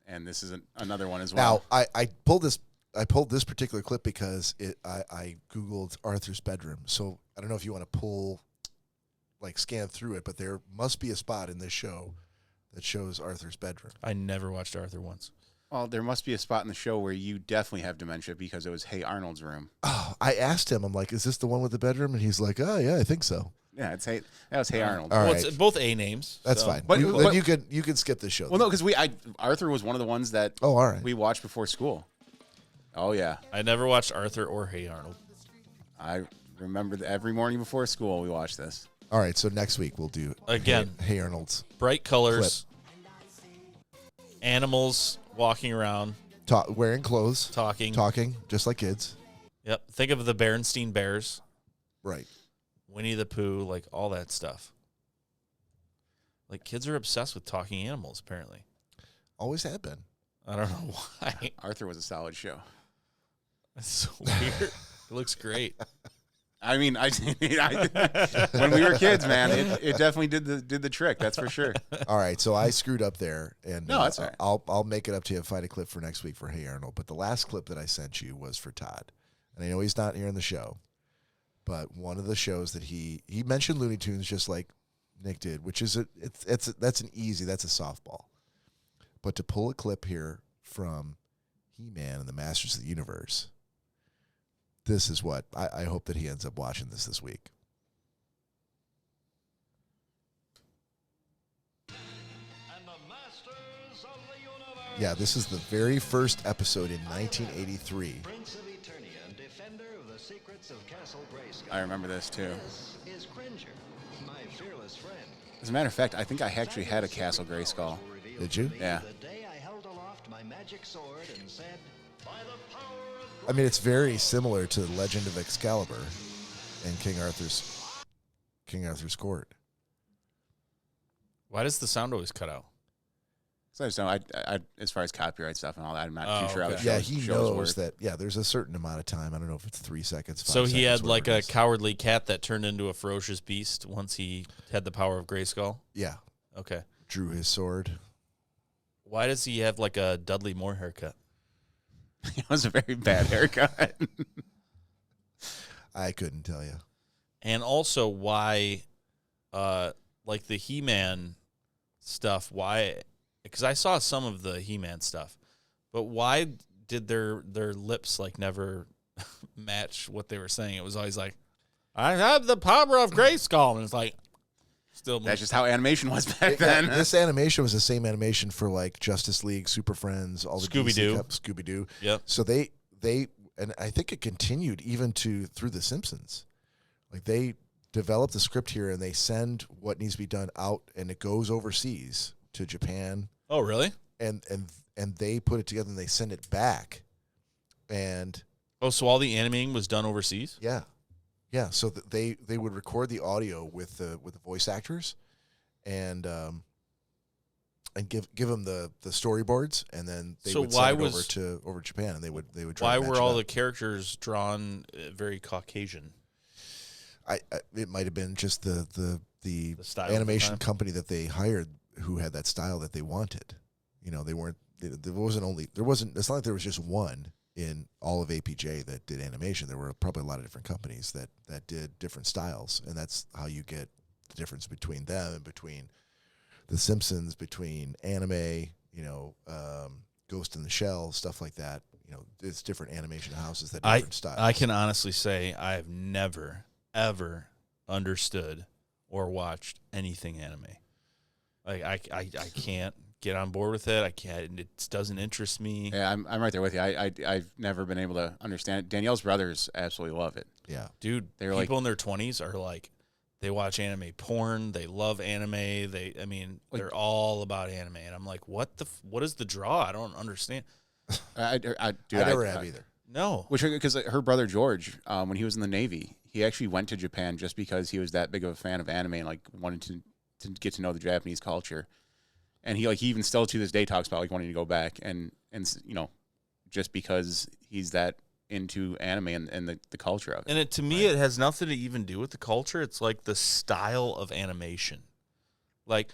And this is another one as well. Now, I pulled this particular clip because I Googled Arthur's bedroom. So I don't know if you want to scan through it, but there must be a spot in this show that shows Arthur's bedroom. I never watched Arthur once. Well, there must be a spot in the show where you definitely have dementia, because it was Hey Arnold's room. Oh, I asked him, I'm like, is this the one with the bedroom? And he's like, oh, yeah, I think so. Yeah, that was Hey Arnold. All right. It's both A names. That's fine. But you could skip this show. Well, no, because Arthur was one of the ones that all right. we watched before school. Oh, yeah. I never watched Arthur or Hey Arnold. I remember that every morning before school we watched this. All right, so next week we'll do again Hey Arnold's bright colors, animals walking around, wearing clothes, talking just like kids. Yep. Think of the Berenstain Bears, right? Winnie the Pooh, like all that stuff. Like, kids are obsessed with talking animals, apparently. Always have been. I don't know why. Arthur was a solid show. That's so weird. It looks great. I mean, when we were kids, man, it definitely did the trick. That's for sure. All right, so I screwed up there, and no, that's all right. I'll make it up to you and find a clip for next week for Hey Arnold. But the last clip that I sent you was for Todd, and I know he's not here in the show, but one of the shows that he mentioned Looney Tunes, just like Nick did, which is that's a softball. But to pull a clip here from He-Man and the Masters of the Universe, this is what I hope that he ends up watching this week. And the Masters of the Universe. Yeah, this is the very first episode in 1983. Prince of Eternia and defender of the secrets of Castle Grayskull. I remember this too. This is Cringer, my fearless friend. As a matter of fact, I think I actually had a Castle Grayskull. Did you? Yeah. The day I held aloft my magic sword and said, "By the power of I mean, it's very similar to the Legend of Excalibur and King Arthur's court. Why does the sound always cut out? So I just know, I as far as copyright stuff and all that, I'm not too sure how the Yeah, he shows knows work. that. Yeah, there's a certain amount of time. I don't know if it's 3 seconds. 5 So he seconds, had like whatever a it is. cowardly cat that turned into a ferocious beast once he had the power of Grayskull? Yeah, Okay. drew his sword. Why does he have like a Dudley Moore haircut? It was a very bad haircut. I couldn't tell you. And also why, like the He-Man stuff, why, because I saw some of the He-Man stuff, but why did their lips like never match what they were saying? It was always like, I have the power of Grayskull, and it's like, still. That's just how animation was back then. This animation was the same animation for like Justice League, Super Friends, all the Scooby-Doo. DC Cup, Scooby-Doo. Yep. So they and I think it continued even through The Simpsons. Like they develop the script here and they send what needs to be done out and it goes overseas to Japan. Oh, really? And they put it together and they send it back. And Oh, so all the animating was done overseas? yeah. Yeah, so they would record the audio with the voice actors and give them the storyboards, and then they would send it over to Japan, and they would try Why to match were it all up. the characters drawn very Caucasian? It might have been just the style at the animation time. company that they hired who had that style that they wanted. You know, they weren't. There wasn't. It's not like there was just one in all of APJ that did animation. There were probably a lot of different companies that did different styles, and that's how you get the difference between them and between The Simpsons, between anime, you know, Ghost in the Shell, stuff like that. You know, it's different animation houses that do different styles. I can honestly say I have never, ever understood or watched anything anime. Like I can't get on board with it. I can't. It doesn't interest me. Yeah, I'm right there with you. I've never been able to understand it. Danielle's brothers absolutely love it. Yeah, dude. They're people in their 20s are like, they watch anime porn. They love anime. They're all about anime. And I'm like, what is the draw? I don't understand. I never have either. No. Because her brother George, when he was in the Navy, he actually went to Japan just because he was that big of a fan of anime and like wanted to get to know the Japanese culture. And he even still to this day talks about like wanting to go back and you know, just because he's that into anime and the culture of it. And to me, it has nothing to even do with the culture. It's like the style of animation. Like,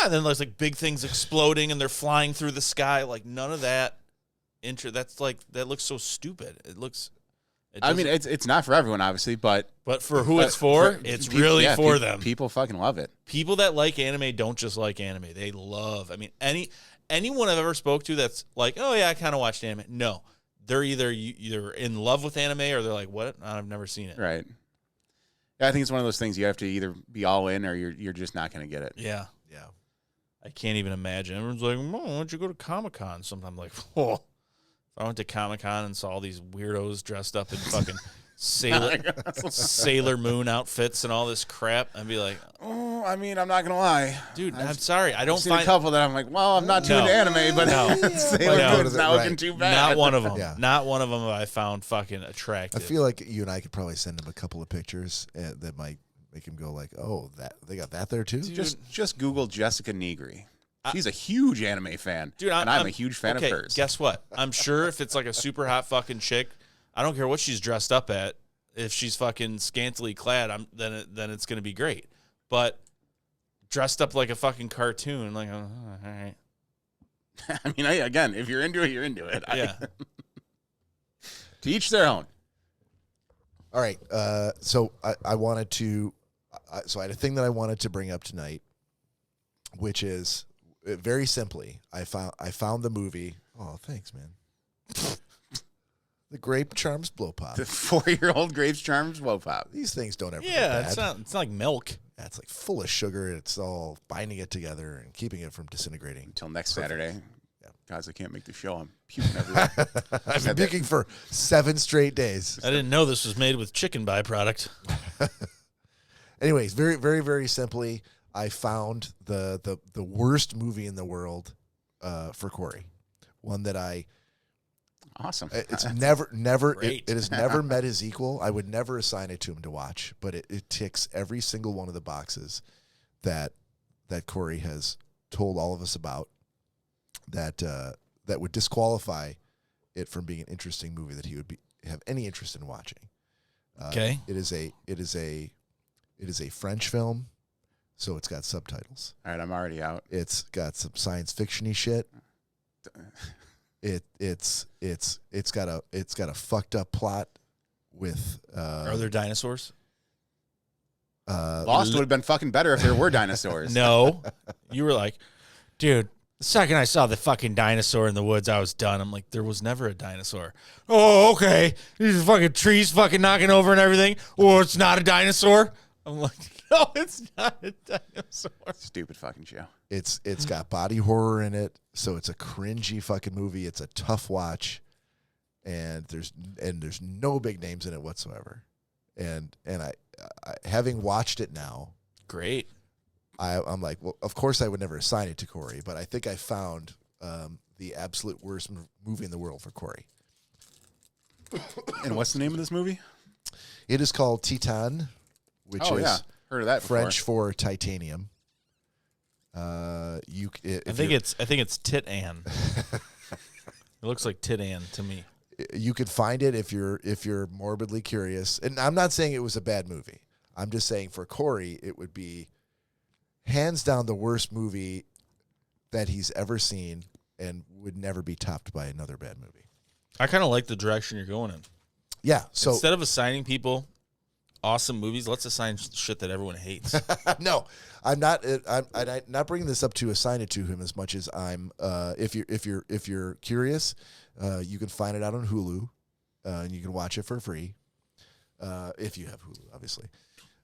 and then there's like big things exploding and they're flying through the sky. Like none of that. That looks so stupid. I mean, it's not for everyone, obviously, but for who it's for, it's really for them. People fucking love it. People that like anime don't just like anime; they love. I mean, anyone I've ever spoke to that's like, oh yeah, I kind of watched anime. No, they're either in love with anime or they're like, what? I've never seen it. Right. Yeah, I think it's one of those things you have to either be all in or you're just not going to get it. Yeah. Yeah. I can't even imagine. Everyone's like, why don't you go to Comic-Con? Sometimes I'm like, oh. If I went to Comic-Con and saw all these weirdos dressed up in fucking Sailor Moon outfits and all this crap, I'd be like, oh, I mean, I'm not going to lie. Dude, I'm sorry. I don't seen find a couple that I'm like, well, I'm not too into anime, but Sailor Moon's not looking too bad. Not one of them. Yeah. Not one of them have I found fucking attractive. I feel like you and I could probably send him a couple of pictures that might make him go like, oh, that they got that there too? Dude. Just Google Jessica Negri. She's a huge anime fan, dude, and I'm a huge fan of hers. Guess what? I'm sure if it's like a super hot fucking chick, I don't care what she's dressed up at. If she's fucking scantily clad, then it's gonna be great. But dressed up like a fucking cartoon, like, all right. I mean, again, if you're into it, you're into it. Yeah. To each their own. All right. So I wanted to. So I had a thing that I wanted to bring up tonight, which is. Very simply, I found the movie. Oh, thanks, man. The Grape Charms Blow Pop. The 4-year-old Grape Charms Blow Pop. These things don't ever go Yeah, bad. it's not like milk. Yeah, it's like full of sugar. It's all binding it together and keeping it from disintegrating. Until next Saturday. Yeah. Guys, I can't make the show. I'm puking everywhere. I've been puking for 7 straight days. I didn't know this was made with chicken byproduct. Anyways, very, very, very simply, I found the worst movie in the world for Cory. One that awesome. It's never it has never met his equal. I would never assign it to him to watch, but it ticks every single one of the boxes that Cory has told all of us about that would disqualify it from being an interesting movie that he would have any interest in watching. Okay. It is a French film. So it's got subtitles. All right, I'm already out. It's got some science fiction-y shit. It's got a fucked up plot with. Are there dinosaurs? Lost would have been fucking better if there were dinosaurs. No, you were like, dude. The second I saw the fucking dinosaur in the woods, I was done. I'm like, there was never a dinosaur. Oh, okay. These fucking trees fucking knocking over and everything. Oh, it's not a dinosaur. I'm like. No, it's not a dinosaur. Stupid fucking show. It's got body horror in it, so it's a cringy fucking movie. It's a tough watch, and there's no big names in it whatsoever. And I having watched it now, great. I'm like, well, of course I would never assign it to Cory, but I think I found the absolute worst movie in the world for Cory. And what's the name of this movie? It is called Titan, which is. Heard of that before. French for titanium. I think it's Tit-An. It looks like Tit-An to me. You could find it if you're morbidly curious. And I'm not saying it was a bad movie. I'm just saying for Cory, it would be hands down the worst movie that he's ever seen and would never be topped by another bad movie. I kind of like the direction you're going in. Yeah. So instead of assigning people awesome movies, let's assign shit that everyone hates. no, I'm not. I'm not bringing this up to assign it to him as much as I'm. If you're curious, you can find it out on Hulu, and you can watch it for free. If you have Hulu, obviously.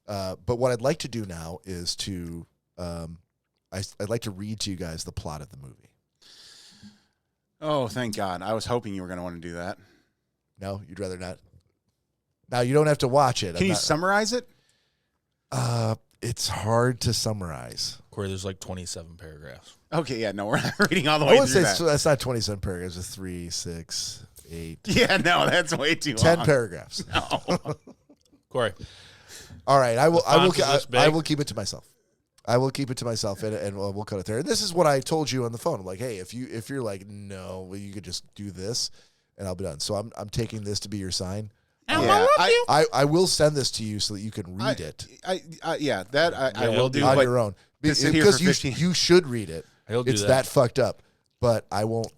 But what I'd like to do now is to, I'd like to read to you guys the plot of the movie. Oh, thank God! I was hoping you were going to want to do that. No, you'd rather not. Now you don't have to watch it. Can you summarize it? It's hard to summarize. Corey, there's like 27 paragraphs. Okay, yeah, no, we're not reading all the I way would through say that. that's not 27 paragraphs. It's 3, 6, 8, Yeah, no, that's way too 10 long. paragraphs. No. Corey, All right, I will this big? I will keep it to myself. I will keep it to myself, and we'll cut it there. And this is what I told you on the phone. I'm like, hey, if you're like, no, well, you could just do this, and I'll be done. So I'm taking this to be your sign. Yeah, I will send this to you so that you can read it I will do on but your own to sit here because for you 15 you should read it. He'll do It's that. that fucked up, but I won't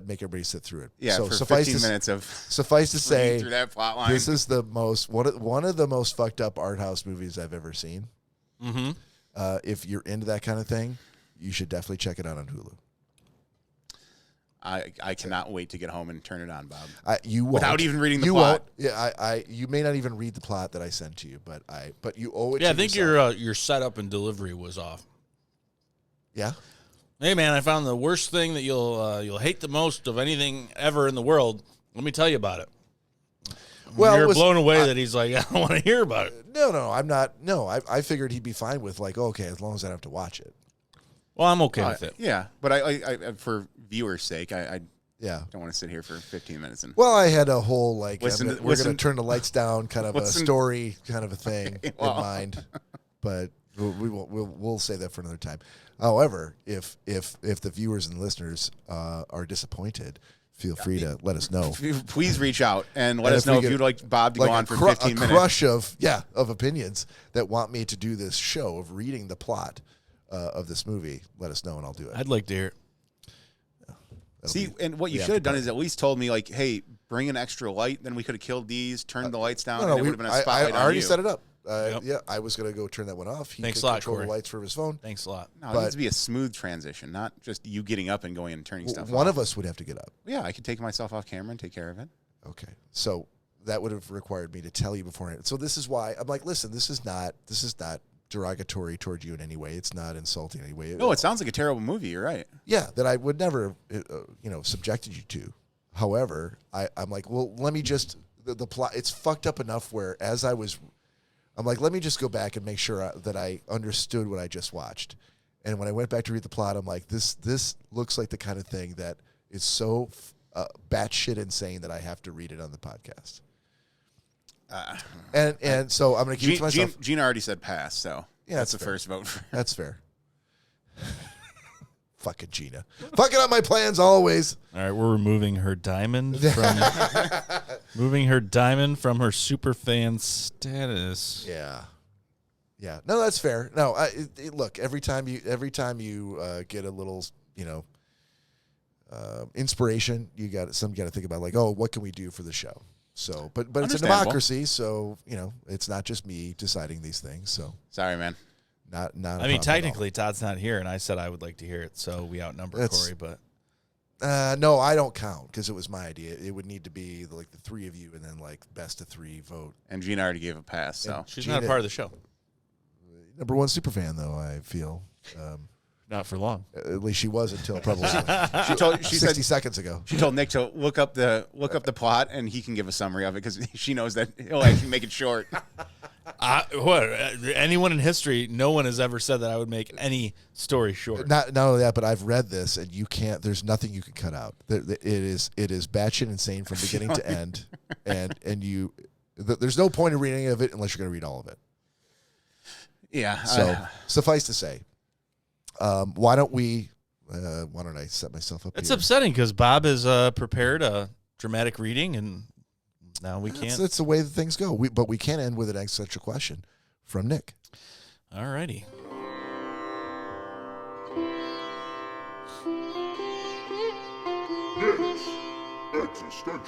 make everybody sit through it. Yeah, so for suffice 15 to minutes of suffice to say, through that plot line. this is the most one of the most fucked up art house movies I've ever seen. Mm-hmm. If you're into that kind of thing, you should definitely check it out on Hulu. I cannot wait to get home and turn it on, Bob. You won't. Without even reading the you plot. Won't. Yeah, you may not even read the plot that I sent to you, but you owe it. Yeah, to I think yourself. your setup and delivery was off. Yeah. Hey man, I found the worst thing that you'll hate the most of anything ever in the world. Let me tell you about it. Well, You're it was- blown away that he's like, I don't want to hear about it. No, I'm not. No, I figured he'd be fine with like, okay, as long as I don't have to watch it. Well, I'm okay with it. Yeah, but I for viewers' sake, I Yeah. don't want to sit here for 15 minutes and Well, I had a whole like we're Listen- going to turn the lights down kind of a Listen- story kind of a thing well. in mind, but we'll save that for another time. However, if the viewers and listeners are disappointed, feel free to let us know. please reach out and let And us if we know if get, you'd like Bob to like go a on for cru- 15 a minutes. crush of opinions that want me to do this show of reading the plot of this movie. Let us know and I'll do it. I'd like to hear it. See, and what you should have done is at least told me, like, hey, bring an extra light. Then we could have killed these, turned the lights down, and it would have been a I spotlight on already you. set it up. Yep. Yeah, I was going to go turn that one off. He Thanks could a lot, control Corey. the lights from his phone. Thanks a lot. No, it but- needs to be a smooth transition, not just you getting up and going and turning stuff One off. of us would have to get up. Yeah, I could take myself off camera and take care of it. Okay. So that would have required me to tell you beforehand. So this is why I'm like, listen, this is not derogatory toward you in any way. It's not insulting in any way. No, it sounds like a terrible movie. You're right. Yeah, that I would never, subjected you to. However, I'm like, well, let me just the plot. It's fucked up enough where I'm like, let me just go back and make sure that I understood what I just watched. And when I went back to read the plot, I'm like, this looks like the kind of thing that is so batshit insane that I have to read it on the podcast. And so I'm going to keep it to myself. Gina already said pass, so Yeah, that's that's the fair. first vote. For That's fair. Fucking Gina. Fucking up my plans always. All right, we're removing her diamond from her super fan status. Yeah. Yeah. No, that's fair. No, look, every time you get a little, inspiration, you got to think about like, oh, what can we do for the show? So, but it's a Understandable. democracy, so it's not just me deciding these things. So, Sorry, man. not. a I mean, problem at all. technically, Todd's not here, and I said I would like to hear it, so we outnumber That's- Corey. But No, I don't count because it was my idea. It would need to be the three of you, and then best of three vote. And Gina already gave a pass, so And she's not a Gina- part of the show. Number one super fan, though I feel. Not for long. At least she was until probably she 60 said seconds ago. she told Nick to look up the plot, and he can give a summary of it because she knows that he'll actually make it short. What? Anyone in history, no one has ever said that I would make any story short. Not only that, but I've read this, and you can't. There's nothing you can cut out. It is batshit insane from beginning to end, and there's no point in reading any of it unless you're going to read all of it. Yeah. So suffice to say, why don't I set myself up? It's here? upsetting because Bob has prepared a dramatic reading, and now we can't. That's the way that things go. But we can end with an existential question from Nick. All righty. Existential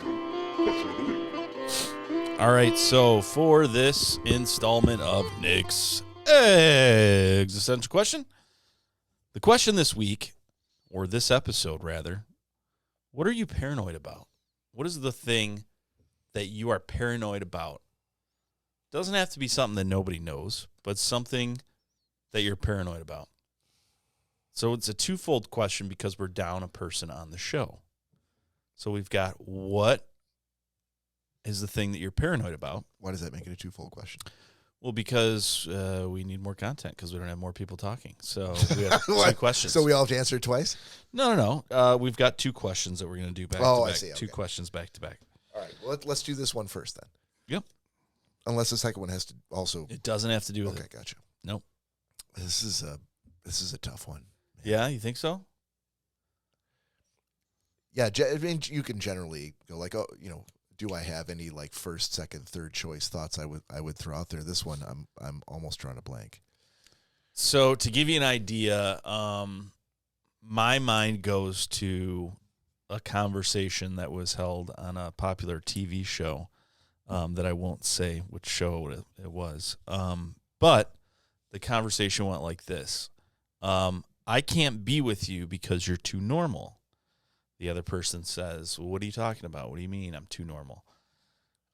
Question of the Week. All right, so for this installment of Nick's Existential Question, the question this week, or this episode rather, what are you paranoid about? What is the thing that you are paranoid about? Doesn't have to be something that nobody knows, but something that you're paranoid about. So it's a twofold question because we're down a person on the show. So we've got, what is the thing that you're paranoid about? Why does that make it a twofold question? Well, because we need more content because we don't have more people talking. So we have two questions. So we all have to answer it twice? No. We've got two questions that we're going to do back to back. I see. Okay. Two questions back to back. All right. Well, let's do this one first then. Yep. Unless the second one has to also. It doesn't have to do with Okay, it. gotcha. Nope. This is a tough one. Yeah, you think so? Yeah, I mean, you can generally go like, oh, do I have any like first, second, third choice thoughts I would throw out there? This one, I'm almost drawing a blank. So to give you an idea, my mind goes to a conversation that was held on a popular TV show that I won't say which show it was. But the conversation went like this. I can't be with you because you're too normal. The other person says, well, what are you talking about? What do you mean I'm too normal?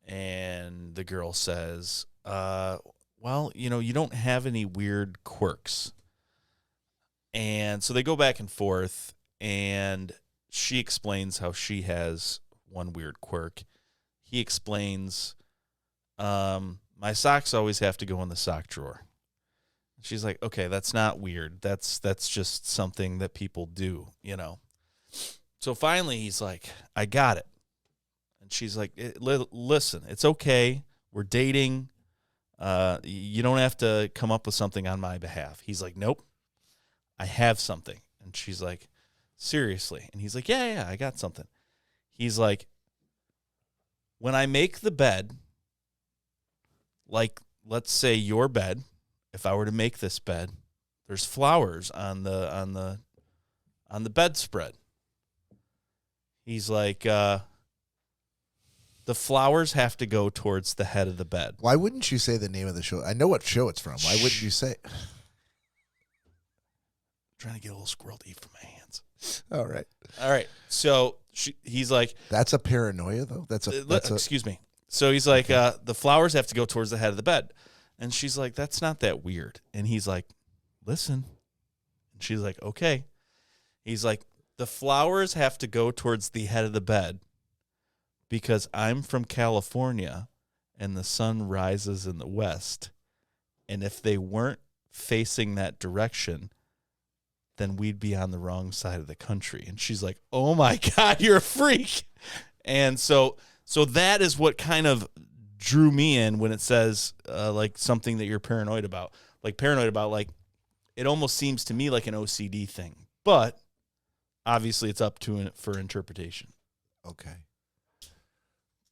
And the girl says, well, you don't have any weird quirks. And so they go back and forth, and she explains how she has one weird quirk. He explains, my socks always have to go in the sock drawer. She's like, okay, that's not weird. That's just something that people do, So finally he's like, I got it. And she's like, listen, it's okay. We're dating. You don't have to come up with something on my behalf. He's like, nope, I have something. And she's like, seriously? And he's like, yeah, I got something. He's like, when I make the bed, like, let's say your bed, if I were to make this bed, there's flowers on the bedspread. He's like, the flowers have to go towards the head of the bed. Why wouldn't you say the name of the show? I know what show it's from. Why wouldn't you say? I'm trying to get a little squirrel to eat from my hands. All right. So he's like, that's a paranoia though. Excuse me. So he's like, the flowers have to go towards the head of the bed. And she's like, that's not that weird. And he's like, listen. And she's like, okay. He's like, the flowers have to go towards the head of the bed because I'm from California and the sun rises in the west. And if they weren't facing that direction, then we'd be on the wrong side of the country. And she's like, oh my God, you're a freak. And so that is what kind of drew me in when it says like something that you're paranoid about. Like it almost seems to me like an OCD thing. But obviously it's up to for interpretation. Okay.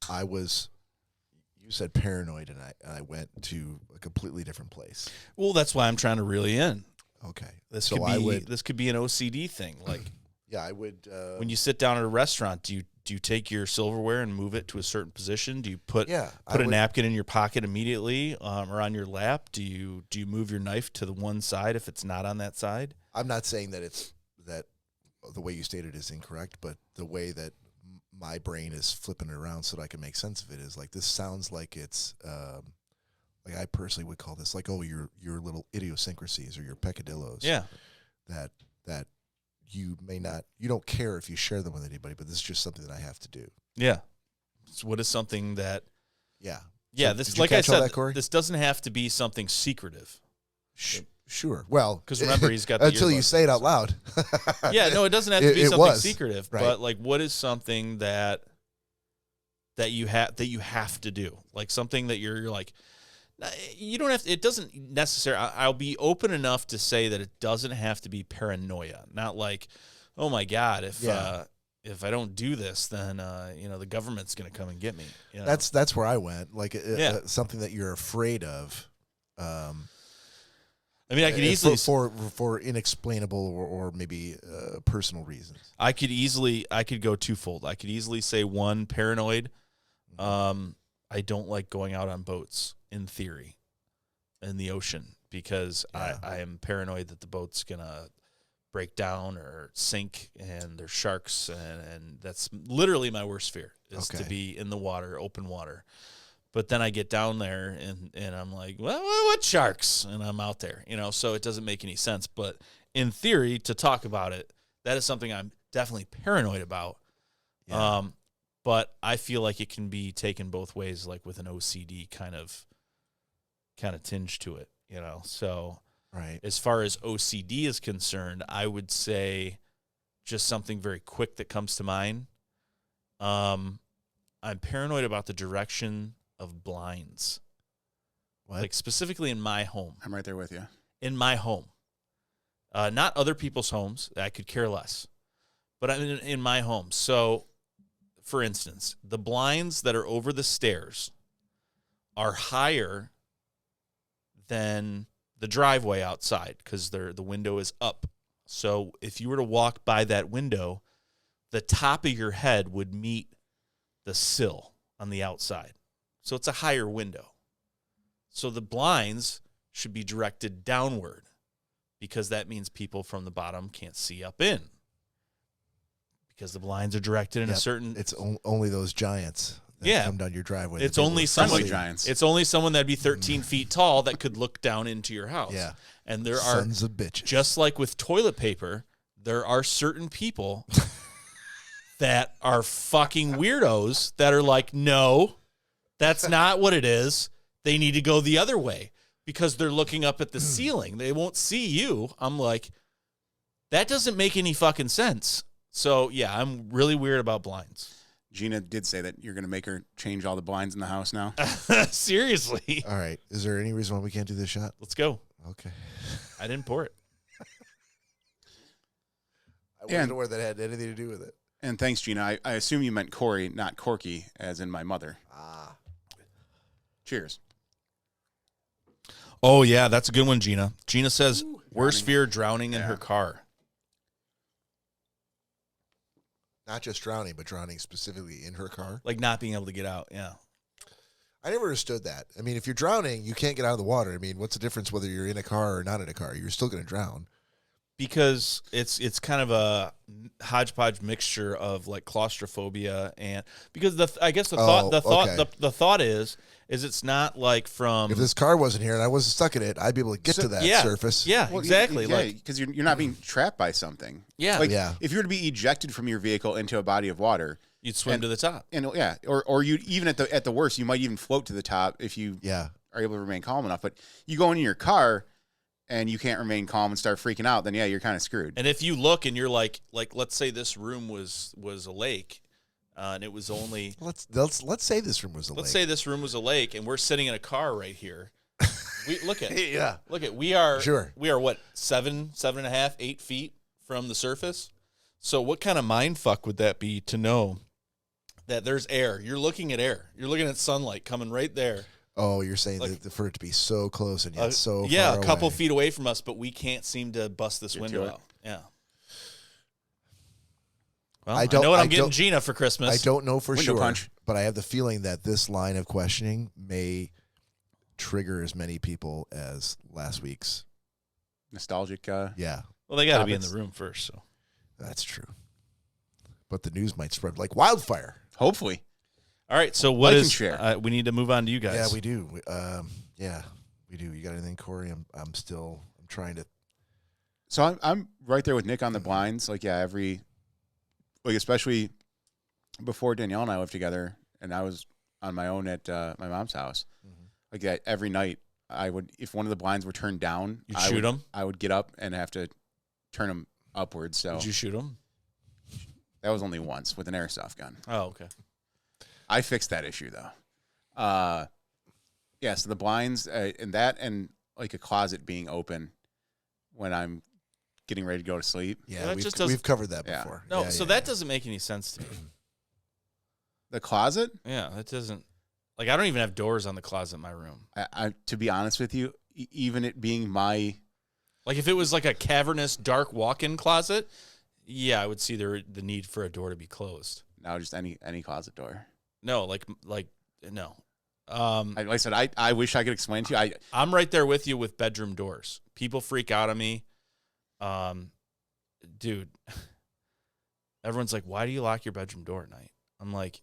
You said paranoid, and I went to a completely different place. Well, that's why I'm trying to reel you in. Okay. This could be an OCD thing. Like, yeah, I would. When you sit down at a restaurant, do you take your silverware and move it to a certain position? Do you put a napkin in your pocket immediately, or on your lap? Do you move your knife to the one side if it's not on that side? I'm not saying that the way you stated is incorrect, but the way that my brain is flipping it around so that I can make sense of it is like, this sounds like it's like I personally would call this like, oh, your little idiosyncrasies or your peccadillos. Yeah. That you don't care if you share them with anybody, but this is just something that I have to do. Yeah. So what is something that? Yeah. Yeah. So, this, did you like I catch all said, that, Cory? this doesn't have to be something secretive. Sure. Well, because remember, he's got the until you say it out loud. Yeah. No, it doesn't have to be something secretive, right. But like, what is something that you have to do? Like something that you're like, you don't have to, it doesn't necessarily, I'll be open enough to say that it doesn't have to be paranoia. Not like, oh my God, if I don't do this, then, the government's going to come and get me. You know? That's where I went. Like something that you're afraid of. I mean, I could easily for inexplainable or maybe personal reasons. I could go twofold. I could easily say one, paranoid. I don't like going out on boats in theory in the ocean because I am paranoid that the boat's gonna break down or sink and there's sharks and that's literally my worst fear is to be in the water, open water. But then I get down there and I'm like, well, what sharks? And I'm out there, so it doesn't make any sense. But in theory, to talk about it, that is something I'm definitely paranoid about. Yeah. But I feel like it can be taken both ways, like with an OCD kind of tinge to it, So right. As far as OCD is concerned, I would say just something very quick that comes to mind. I'm paranoid about the direction of blinds. What? Like specifically in my home. I'm right there with you. In my home. Not other people's homes. I could care less. But I'm in my home. So, for instance, the blinds that are over the stairs are higher than the driveway outside because the window is up. So if you were to walk by that window, the top of your head would meet the sill on the outside. So it's a higher window. So the blinds should be directed downward because that means people from the bottom can't see up in. Because the blinds are directed in a certain... It's only those giants that come down your driveway. It's only someone giants. It's only someone that'd be 13 feet tall that could look down into your house. Yeah. And there Sons of bitches. Just like with toilet paper, there are certain people that are fucking weirdos that are like, no, that's not what it is. They need to go the other way because they're looking up at the ceiling. They won't see you. I'm like, that doesn't make any fucking sense. So, yeah, I'm really weird about blinds. Gina did say that you're going to make her change all the blinds in the house now. Seriously. All right. Is there any reason why we can't do this shot? Let's go. Okay. I didn't pour it. I wasn't aware that had anything to do with it. And thanks, Gina. I assume you meant Cory, not Quirky, as in my mother. Ah. Cheers. Oh, yeah, that's a good one, Gina. Gina says, worst fear, drowning in her car. Not just drowning, but drowning specifically in her car. Like not being able to get out, yeah. I never understood that. I mean, if you're drowning, you can't get out of the water. I mean, what's the difference whether you're in a car or not in a car? You're still going to drown. Because it's kind of a hodgepodge mixture of like claustrophobia and because the thought is it's not like from if this car wasn't here and I wasn't stuck in it, I'd be able to get to that surface. Yeah, well, exactly. Because you're not being trapped by something. Yeah, like if you were to be ejected from your vehicle into a body of water, you'd swim to the top. And or you even at the worst, you might even float to the top if you are able to remain calm enough. But you go into your car and you can't remain calm and start freaking out, then you're kind of screwed. And if you look and you're like let's say this room was a lake, and it was only let's say this room was a lake. Let's say this room was a lake, and we're sitting in a car right here. We we are what 7.5, 8 feet from the surface. So what kind of mind fuck would that be to know that there's air? You're looking at air. You're looking at sunlight coming right there. Oh, you're saying that for it to be so close and yet so far a couple away. feet away from us, but we can't seem to bust this window out. Yeah. Well, I know what I'm getting Gina for Christmas. I don't know for window sure, punch. But I have the feeling that this line of questioning may trigger as many people as last week's. Nostalgic. Yeah. Well, they got to be in the room first, so. That's true. But the news might spread like wildfire. Hopefully. All right, so we need to move on to you guys. Yeah, we do. We do. You got anything, Cory? I'm trying to. So I'm right there with Nick on the blinds. Especially before Danielle and I lived together, and I was on my own at my mom's house. Mm-hmm. Every night, I would, if one of the blinds were turned down, you'd shoot them. I would get up and have to turn them upwards. So did you shoot them? That was only once with an airsoft gun. Oh, okay. I fixed that issue though. So the blinds and like a closet being open when I'm getting ready to go to sleep. Yeah, we've covered that before. No, that doesn't make any sense to me. The closet? Yeah, that doesn't. Like, I don't even have doors on the closet in my room. I to be honest with you, even it being my Like if it was like a cavernous, dark walk-in closet, yeah, I would see the need for a door to be closed. No, just any closet door. No, like no. Like I said, I wish I could explain to you. I'm right there with you with bedroom doors. People freak out on me. Dude, everyone's like, why do you lock your bedroom door at night? I'm like,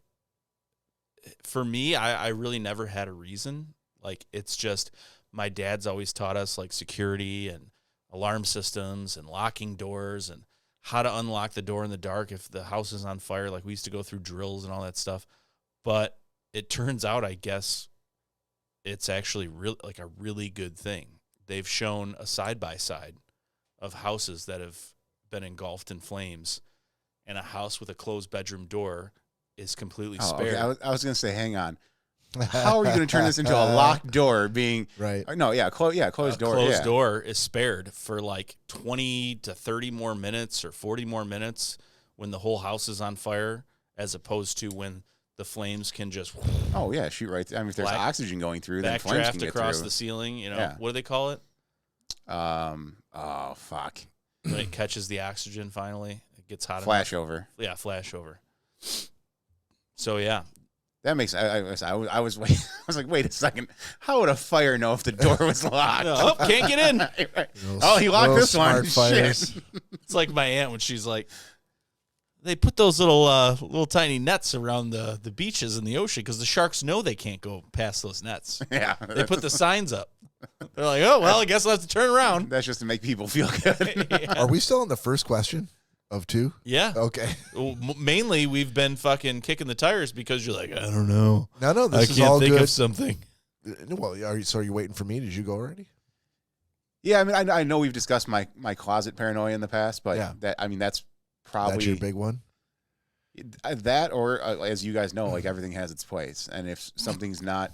for me, I really never had a reason. Like, it's just my dad's always taught us, like, security and alarm systems and locking doors and how to unlock the door in the dark if the house is on fire. Like, we used to go through drills and all that stuff. But it turns out, I guess, it's actually like a really good thing. They've shown a side-by-side of houses that have been engulfed in flames, and a house with a closed bedroom door is completely spared. Okay. I was going to say, hang on. How are you going to turn this into a locked door being right? No, closed door. Closed door is spared for like 20 to 30 more minutes or 40 more minutes when the whole house is on fire, as opposed to when the flames can just shoot right. I mean, if there's oxygen going through, then flames can backdraft get across through. the ceiling. You know, Yeah. what do they call it? Oh fuck. When it catches the oxygen, finally it gets hot. Flash enough. over. Yeah, flash over. So yeah, That makes. I was wait. I was like, wait a second. How would a fire know if the door was locked? oh, can't get in. Oh, he locked this smart one. fires. Shit. It's like my aunt when she's like, they put those little tiny nets around the beaches in the ocean because the sharks know they can't go past those nets. Yeah. They put the signs up. They're like, oh, well, I guess I'll have to turn around. That's just to make people feel good. Yeah. Are we still on the first question of 2? Yeah. Okay. Well, mainly, we've been fucking kicking the tires because you're like, I don't know. No, this I is can't all think good. of something. Well, are you waiting for me? Did you go already? Yeah, I mean, I know we've discussed my closet paranoia in the past, but Yeah. that's probably That's your big one. that, or as you guys know, like everything has its place, and if something's not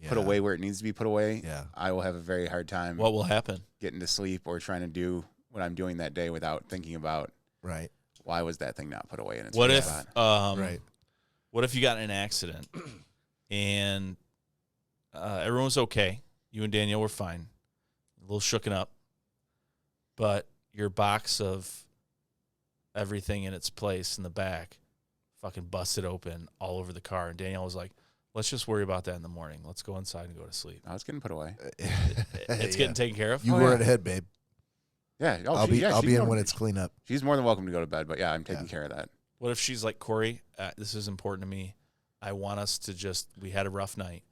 put away where it needs to be put away, I will have a very hard time. What will happen? Getting to sleep or trying to do what I'm doing that day without thinking about Right. why was that thing not put away in its What right if spot. Right. What if you got in an accident and everyone was okay? You and Danielle were fine, a little shooken up, but your box of everything in its place in the back fucking busted open all over the car, and Danielle was like, let's just worry about that in the morning. Let's go inside and go to sleep. Oh, it's getting put away. It's getting taken care of. You were ahead, babe. Yeah, I'll be in when it's clean up. She's more than welcome to go to bed, but yeah, I'm taking care of that. What if she's like, Cory, this is important to me. I want us to we had a rough night.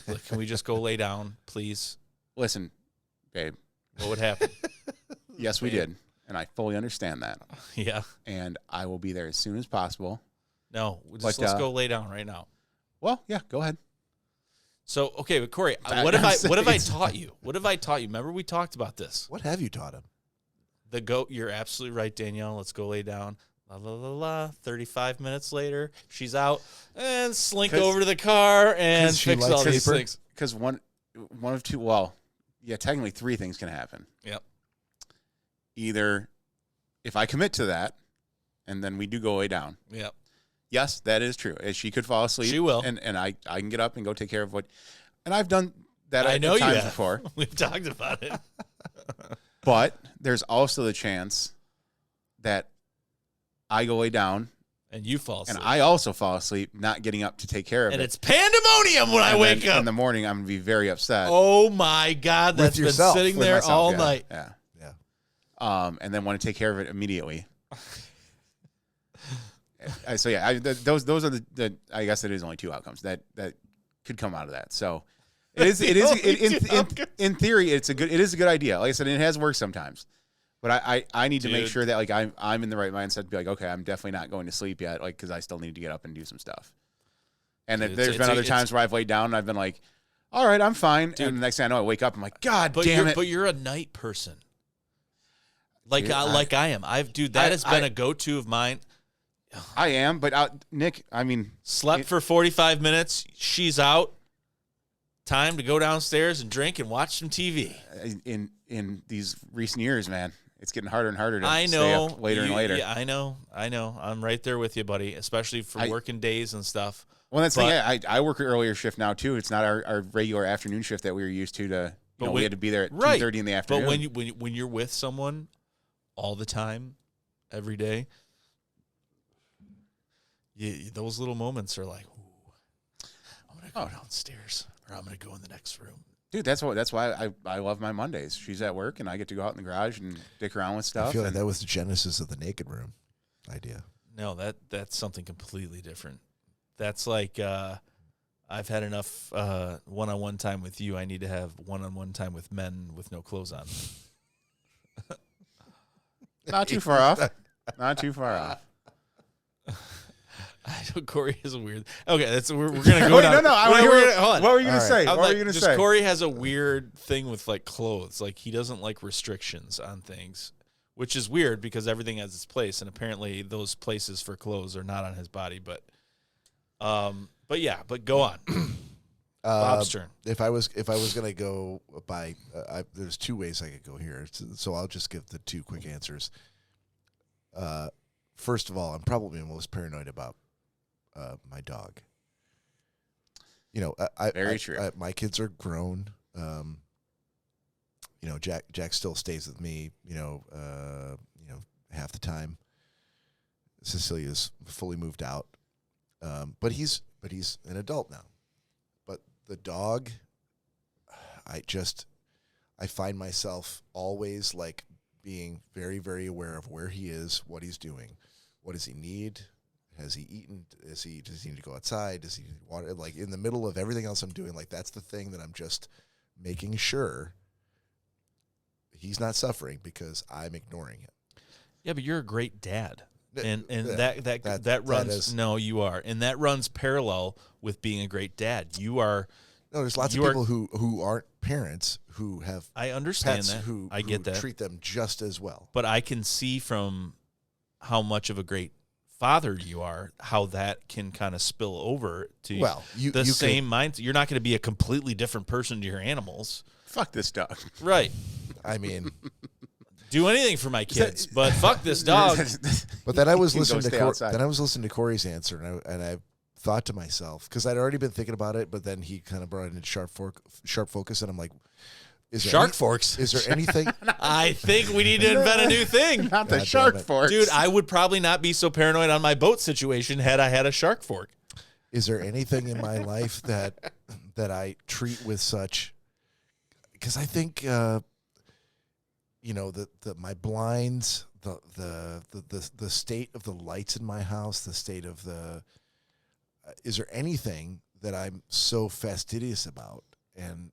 Like, can we just go lay down, please? Listen, babe. What would happen? Yes, we did, and I fully understand that. Yeah. And I will be there as soon as possible. No, let's go lay down right now. Well, yeah, go ahead. So, okay, but Cory, what have I taught you? What have I taught you? Remember we talked about this. What have you taught him? You're absolutely right, Danielle. Let's go lay down. La, la, la, la. 35 minutes later, she's out and slink over to the car and fix all these things. Because one of two, well, yeah, technically 3 things can happen. Yep. Either if I commit to that and then we do go lay down. Yep. Yes, that is true. She could fall asleep. She will. And I can get up and go take care of what. And I've done that I know times you have. before. We've talked about it. But there's also the chance that I go lay down. And you fall asleep. And I also fall asleep, not getting up to take care of it. And it's pandemonium when I wake up. In the morning, I'm going to be very upset. Oh, my God. That's been sitting With there myself, all yeah, night. Yeah. And then want to take care of it immediately. So yeah, those are the I guess it is only 2 outcomes that could come out of that. So it is in theory it is a good idea. Like I said, it has worked sometimes, but I need to make sure that like I'm in the right mindset to be like, okay, I'm definitely not going to sleep yet, like because I still need to get up and do some stuff. And there's been other times where I've laid down and I've been like, all right, I'm fine, and the next thing I know, I wake up, I'm like, God damn it! But you're a night person, like I am. That has been a go-to of mine. I am, but Nick, I mean, slept for 45 minutes. She's out. Time to go downstairs and drink and watch some TV. In these recent years, man, it's getting harder and harder to I know. stay up later and later. Yeah, I know. I'm right there with you, buddy, especially for working days and stuff. Well, that's the thing. I work an earlier shift now, too. It's not our regular afternoon shift that we were used to we had to be there at right. 2:30 in the afternoon. But when you're with someone all the time, every day, those little moments are like, ooh, I'm gonna go downstairs, or I'm gonna go in the next room. Dude, that's why I love my Mondays. She's at work, and I get to go out in the garage and dick around with stuff. I feel like that was the genesis of the naked room idea. No, that's something completely different. That's like I've had enough one-on-one time with you. I need to have one-on-one time with men with no clothes on. Not too far off. Not too far off. I know Cory is a weird. Okay, we're gonna go Wait, down. no. What were you gonna say? I'm What were like, you gonna just say? Cory has a weird thing with like clothes. Like he doesn't like restrictions on things, which is weird because everything has its place, and apparently those places for clothes are not on his body. But go on. Bob's turn. If I was gonna go by, there's two ways I could go here. So I'll just give the two quick answers. First of all, I'm probably the most paranoid about my dog. You know, Very true. My kids are grown. You know, Jack still stays with me. You know, half the time. Cecilia's fully moved out, but he's an adult now. But the dog, I find myself always like being very, very aware of where he is, what he's doing, what does he need. Has he eaten? Does he need to go outside? Does he need water? Like in the middle of everything else I'm doing, like that's the thing that I'm just making sure he's not suffering because I'm ignoring it. Yeah, but you're a great dad, and that runs. No, you are, and that runs parallel with being a great dad. You are. No, there's lots of people who aren't parents who have. I understand pets that. I who get that. Treat them just as well. But I can see from how much of a great father you are, how that can kind of spill over to the same mind. You're not going to be a completely different person to your animals. Fuck this dog. Right. I mean, do anything for my kids, but fuck this dog. But then I was listening to Cory's answer, and I thought to myself, because I'd already been thinking about it, but then he kind of brought it into sharp focus, and I'm like, forks? Is there anything? I think we need to invent a new thing. Not the shark forks. Dude, I would probably not be so paranoid on my boat situation had I had a shark fork. Is there anything in my life that I treat with such? Because I think, my blinds, the state of the lights in my house, the state of the. Is there anything that I'm so fastidious about? And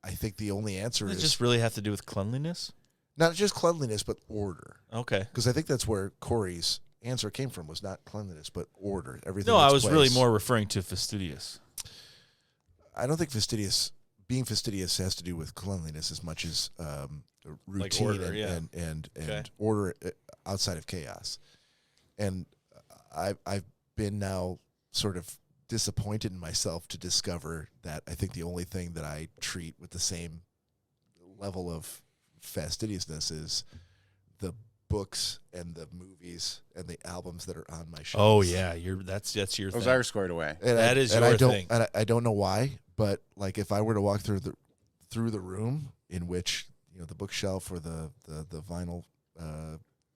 I think the only answer Does is it just really have to do with cleanliness? Not just cleanliness, but order. Okay. Because I think that's where Cory's answer came from, was not cleanliness, but order. Everything. No, I was really more referring to fastidious. I don't think being fastidious has to do with cleanliness as much as routine like order, and order outside of chaos. And I've been now sort of disappointed in myself to discover that I think the only thing that I treat with the same level of fastidiousness is the books and the movies and the albums that are on my shelf. Oh yeah, that's your Those thing. are squared away. And that is your thing. And I don't know why, but like if I were to walk through the room in which the bookshelf or the vinyl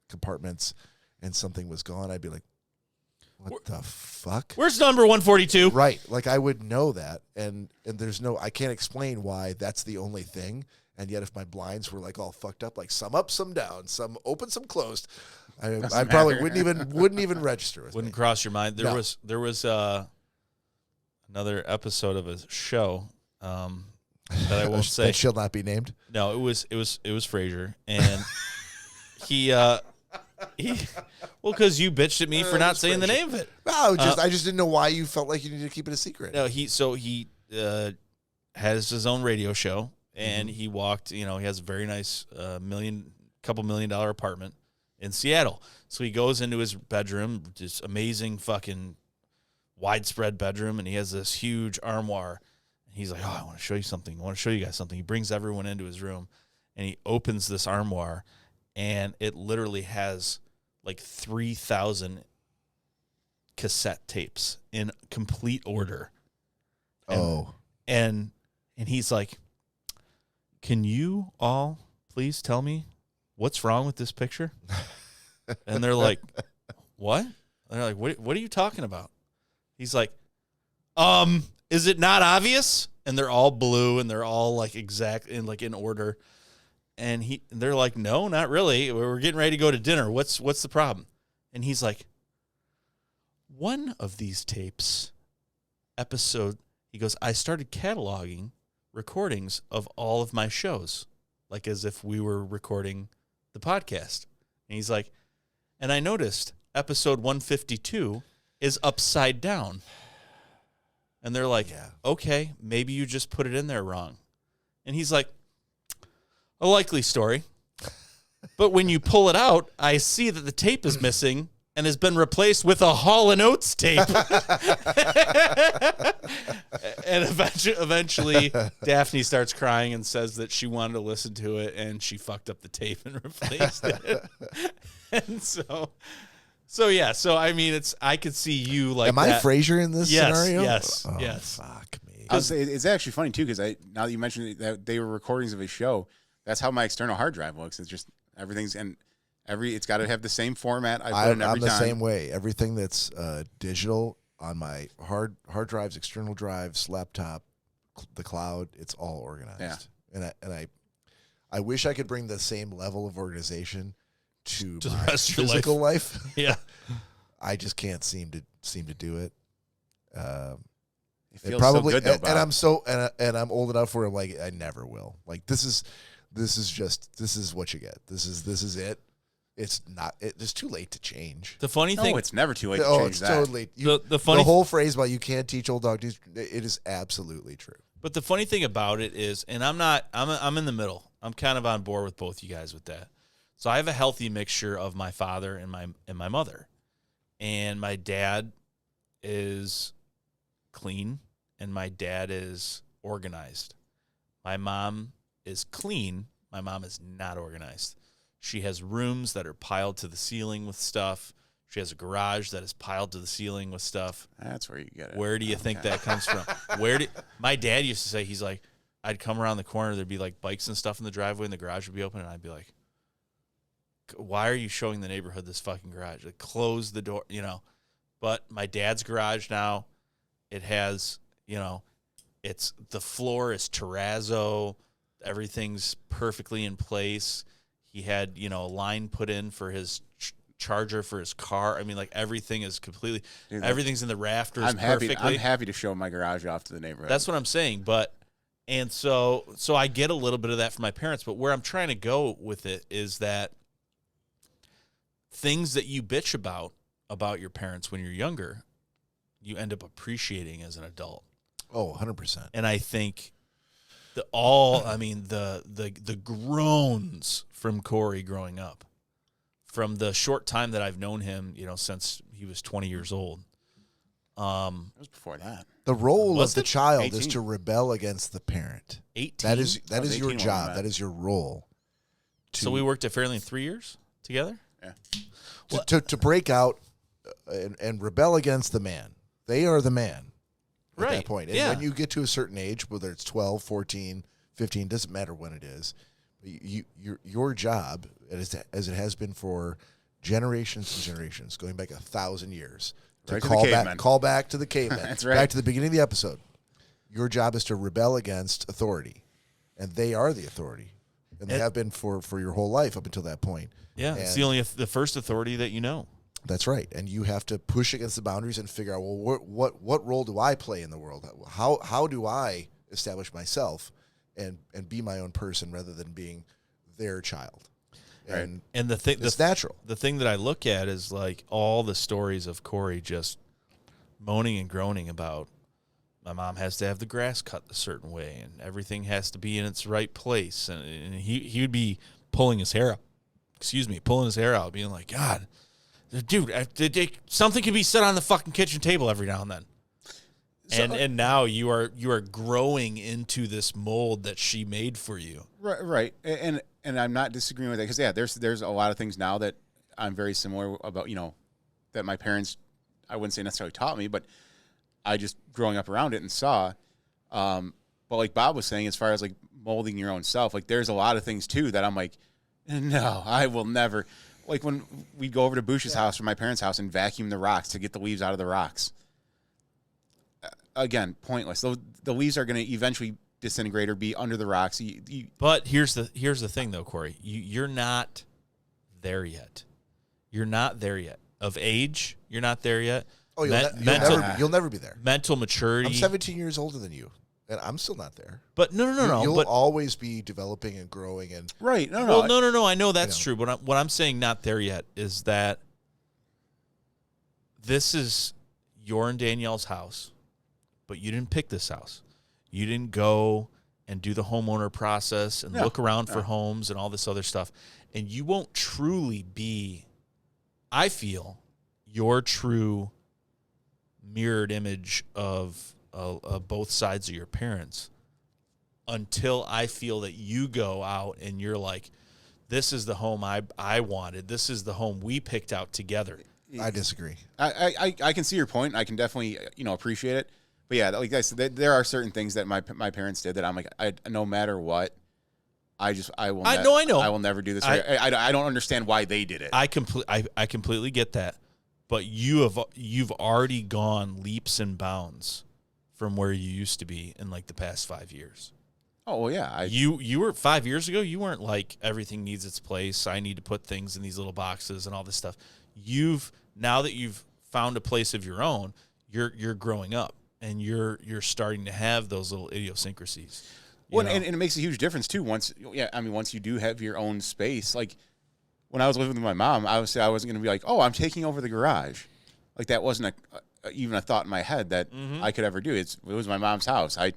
compartments and something was gone, I'd be like, what the fuck? Where's number 142? Right. Like I would know that. And I can't explain why that's the only thing. And yet if my blinds were like all fucked up, like some up, some down, some open, some closed, I probably wouldn't even register with Wouldn't me. cross your mind. There was another episode of a show that I won't say. That shall not be named. No, it was Frasier, and he because you bitched at me for not saying the name of it. No, I just didn't know why you felt like you needed to keep it a secret. No, he has his own radio show, and he walked. He has a very nice couple $1 million apartment in Seattle. So he goes into his bedroom, this amazing fucking widespread bedroom, and he has this huge armoire. And he's like, "Oh, I want to show you something. I want to show you guys something." He brings everyone into his room, and he opens this armoire, and it literally has like 3,000 cassette tapes in complete order. And he's like, can you all please tell me what's wrong with this picture? And they're like, what? And they're like, what are you talking about? He's like, is it not obvious? And they're all blue and they're all like exact and like in order. And they're like, no, not really. We're getting ready to go to dinner. What's the problem? And he's like, one of these tapes episode, he goes, I started cataloging recordings of all of my shows, like as if we were recording the podcast. And he's like, and I noticed episode 152 is upside down. And they're like, okay, maybe you just put it in there wrong. And he's like, a likely story. But when you pull it out, I see that the tape is missing and has been replaced with a Hall & Oates tape. And eventually, Daphne starts crying and says that she wanted to listen to it, and she fucked up the tape and replaced it. And so yeah. So I mean, I could see you like. Am I Frasier in this scenario? Yes. Oh, yes. Fuck me. It's actually funny too because now that you mentioned that they were recordings of his show, that's how my external hard drive looks. It's just everything's it's got to have the same format. I'm the same way. Everything that's digital on my hard drives, external drives, laptop, the cloud, it's all organized. Yeah. And I wish I could bring the same level of organization to the my rest of your physical life. Yeah. I just can't seem to do it. It feels probably so good though, Bob. And I'm old enough where I'm like I never will. Like this is what you get. This is it. It's not. It's too late to change. The funny thing, it's never too late to oh, change it's that. totally. The whole phrase about you can't teach old dog, it is absolutely true. But the funny thing about it is, and I'm in the middle. I'm kind of on board with both you guys with that. So I have a healthy mixture of my father and my mother, and my dad is clean, and my dad is organized. My mom is clean. My mom is not organized. She has rooms that are piled to the ceiling with stuff. She has a garage that is piled to the ceiling with stuff. That's where you get it. Where do you think that comes from? My dad used to say, he's like, I'd come around the corner, there'd be like bikes and stuff in the driveway, and the garage would be open, and I'd be like, why are you showing the neighborhood this fucking garage? Like, close the door, But my dad's garage now, it has, it's the floor is terrazzo, everything's perfectly in place. He had, a line put in for his charger for his car. I mean, like everything is completely, everything's in the rafters perfectly. I'm happy to show my garage off to the neighborhood. That's what I'm saying. And so I get a little bit of that from my parents, but where I'm trying to go with it is that things that you bitch about your parents when you're younger, you end up appreciating as an adult. Oh, 100%. And I think the groans from Cory growing up, from the short time that I've known him, since he was 20 years old. It was before that. The role of the it? child 18. is to rebel against the parent. 18? That is your 18 job. when we That met. is your role. So we worked at Fairlane 3 years together? Yeah. To break out and rebel against the man. They are the man at that point. And when you get to a certain age, whether it's 12, 14, 15, doesn't matter when it is, your job, as it has been for generations and generations, going back 1,000 years, to call back to the caveman. That's right. Back to the beginning of the episode. Your job is to rebel against authority, and they are the authority, and they have been for your whole life up until that point. Yeah, it's the first authority that you know. That's right, and you have to push against the boundaries and figure out, well, what role do I play in the world? How do I establish myself and be my own person rather than being their child? And the thing it's natural. The thing that I look at is like all the stories of Cory just moaning and groaning about my mom has to have the grass cut a certain way and everything has to be in its right place, and he would be pulling his hair out, being like, God, dude, something can be set on the fucking kitchen table every now and then. And now you are growing into this mold that she made for you. Right. And I'm not disagreeing with that because there's a lot of things now that I'm very similar about, that my parents, I wouldn't say necessarily taught me, but I just growing up around it and saw. But But like Bob was saying, as far as like molding your own self, like there's a lot of things too that I'm like, no, I will never. Like when we'd go over to Bush's house or my parents' house and vacuum the rocks to get the leaves out of the rocks. Again, pointless. The leaves are going to eventually disintegrate or be under the rocks. But here's the thing, though, Corey. You're not there yet. You're not there yet. Of age, you're not there yet. Oh, you'll never be there. Mental maturity. I'm 17 years older than you, and I'm still not there. But no. You'll but, always be developing and growing. And right. No. Well, no. I know that's true. But what I'm saying not there yet is that this is your and Danielle's house, but you didn't pick this house. You didn't go and do the homeowner process and look around for homes and all this other stuff. And you won't truly be, I feel, your true mirrored image of both sides of your parents until I feel that you go out and you're like, this is the home I wanted. This is the home we picked out together. I disagree. I can see your point. I can definitely, appreciate it. But yeah, like I said, there are certain things that my parents did that I'm like, no matter what, I will. I know. I will never do this. I don't understand why they did it. I completely get that, but you've already gone leaps and bounds from where you used to be in like the past 5 years. Oh well, yeah. You were 5 years ago. You weren't like everything needs its place. I need to put things in these little boxes and all this stuff. Now that you've found a place of your own, you're growing up. And you're starting to have those little idiosyncrasies. Well, and it makes a huge difference too. Once you do have your own space, like when I was living with my mom, I wasn't going to be like, oh, I'm taking over the garage. Like that wasn't even a thought in my head that I could ever do. It was my mom's house. I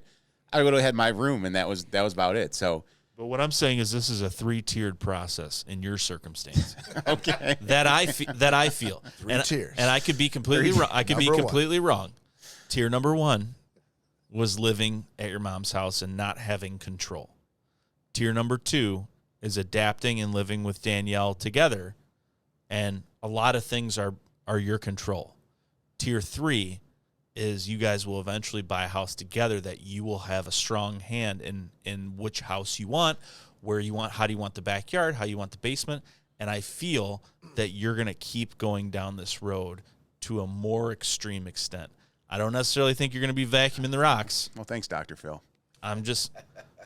literally had my room, and that was about it. So. But what I'm saying is this is a 3-tiered process in your circumstance. Okay. That I feel. 3 tiers. And I could be completely wrong. I could be completely wrong. Tier number 1 was living at your mom's house and not having control. Tier number 2 is adapting and living with Danielle together, and a lot of things are your control. Tier 3 is you guys will eventually buy a house together that you will have a strong hand in which house you want, where you want, how do you want the backyard, how you want the basement, and I feel that you're going to keep going down this road to a more extreme extent. I don't necessarily think you're going to be vacuuming the rocks. Well, thanks, Dr. Phil. I'm just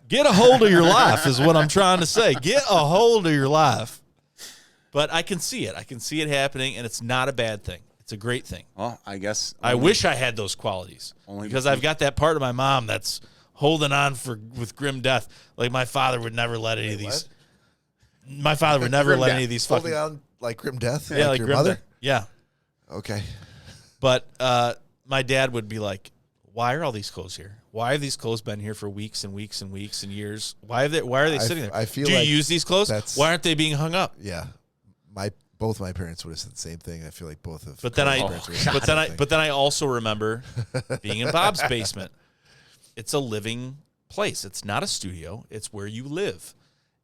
get a hold of your life is what I'm trying to say. Get a hold of your life. But I can see it. I can see it happening, and it's not a bad thing. It's a great thing. Well, I guess. I wish I had those qualities because I've got that part of my mom that's holding on with grim death. Like my father would never let any of these. What? My father would never let any of these fucking. Holding on like grim death? Yeah, like your grim mother? death. Yeah. Okay. But my dad would be like, why are all these clothes here? Why have these clothes been here for weeks and weeks and weeks and years? Why are they sitting there? I feel Do like you use these clothes? Why aren't they being hung up? Yeah. Both my parents would have said the same thing. I feel like both of But then I also remember being in Bob's basement. It's a living place. It's not a studio. It's where you live.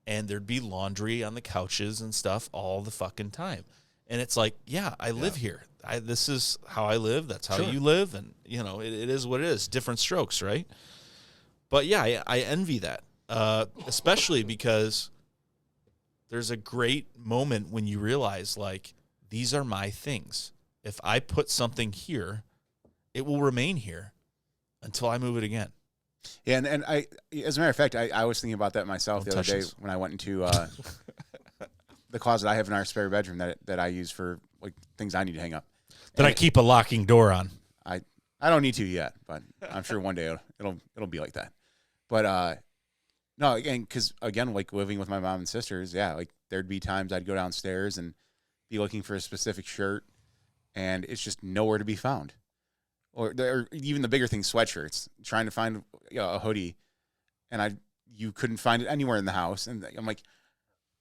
And there'd be laundry on the couches and stuff all the fucking time. And it's like, yeah, I live here. This is how I live. That's how you live. And, it is what it is. Different strokes, right? But, yeah, I envy that, especially because there's a great moment when you realize, like, these are my things. If I put something here, it will remain here until I move it again. Yeah, and I, as a matter of fact, I was thinking about that myself the other day when I went into the closet I have in our spare bedroom that I use for like things I need to hang up. That I keep a locking door on. I don't need to yet, but I'm sure one day it'll be like that. But no, again, because again, like living with my mom and sisters, yeah, like there'd be times I'd go downstairs and be looking for a specific shirt, and it's just nowhere to be found. Or even the bigger thing, sweatshirts, trying to find a hoodie, and you couldn't find it anywhere in the house. And I'm like,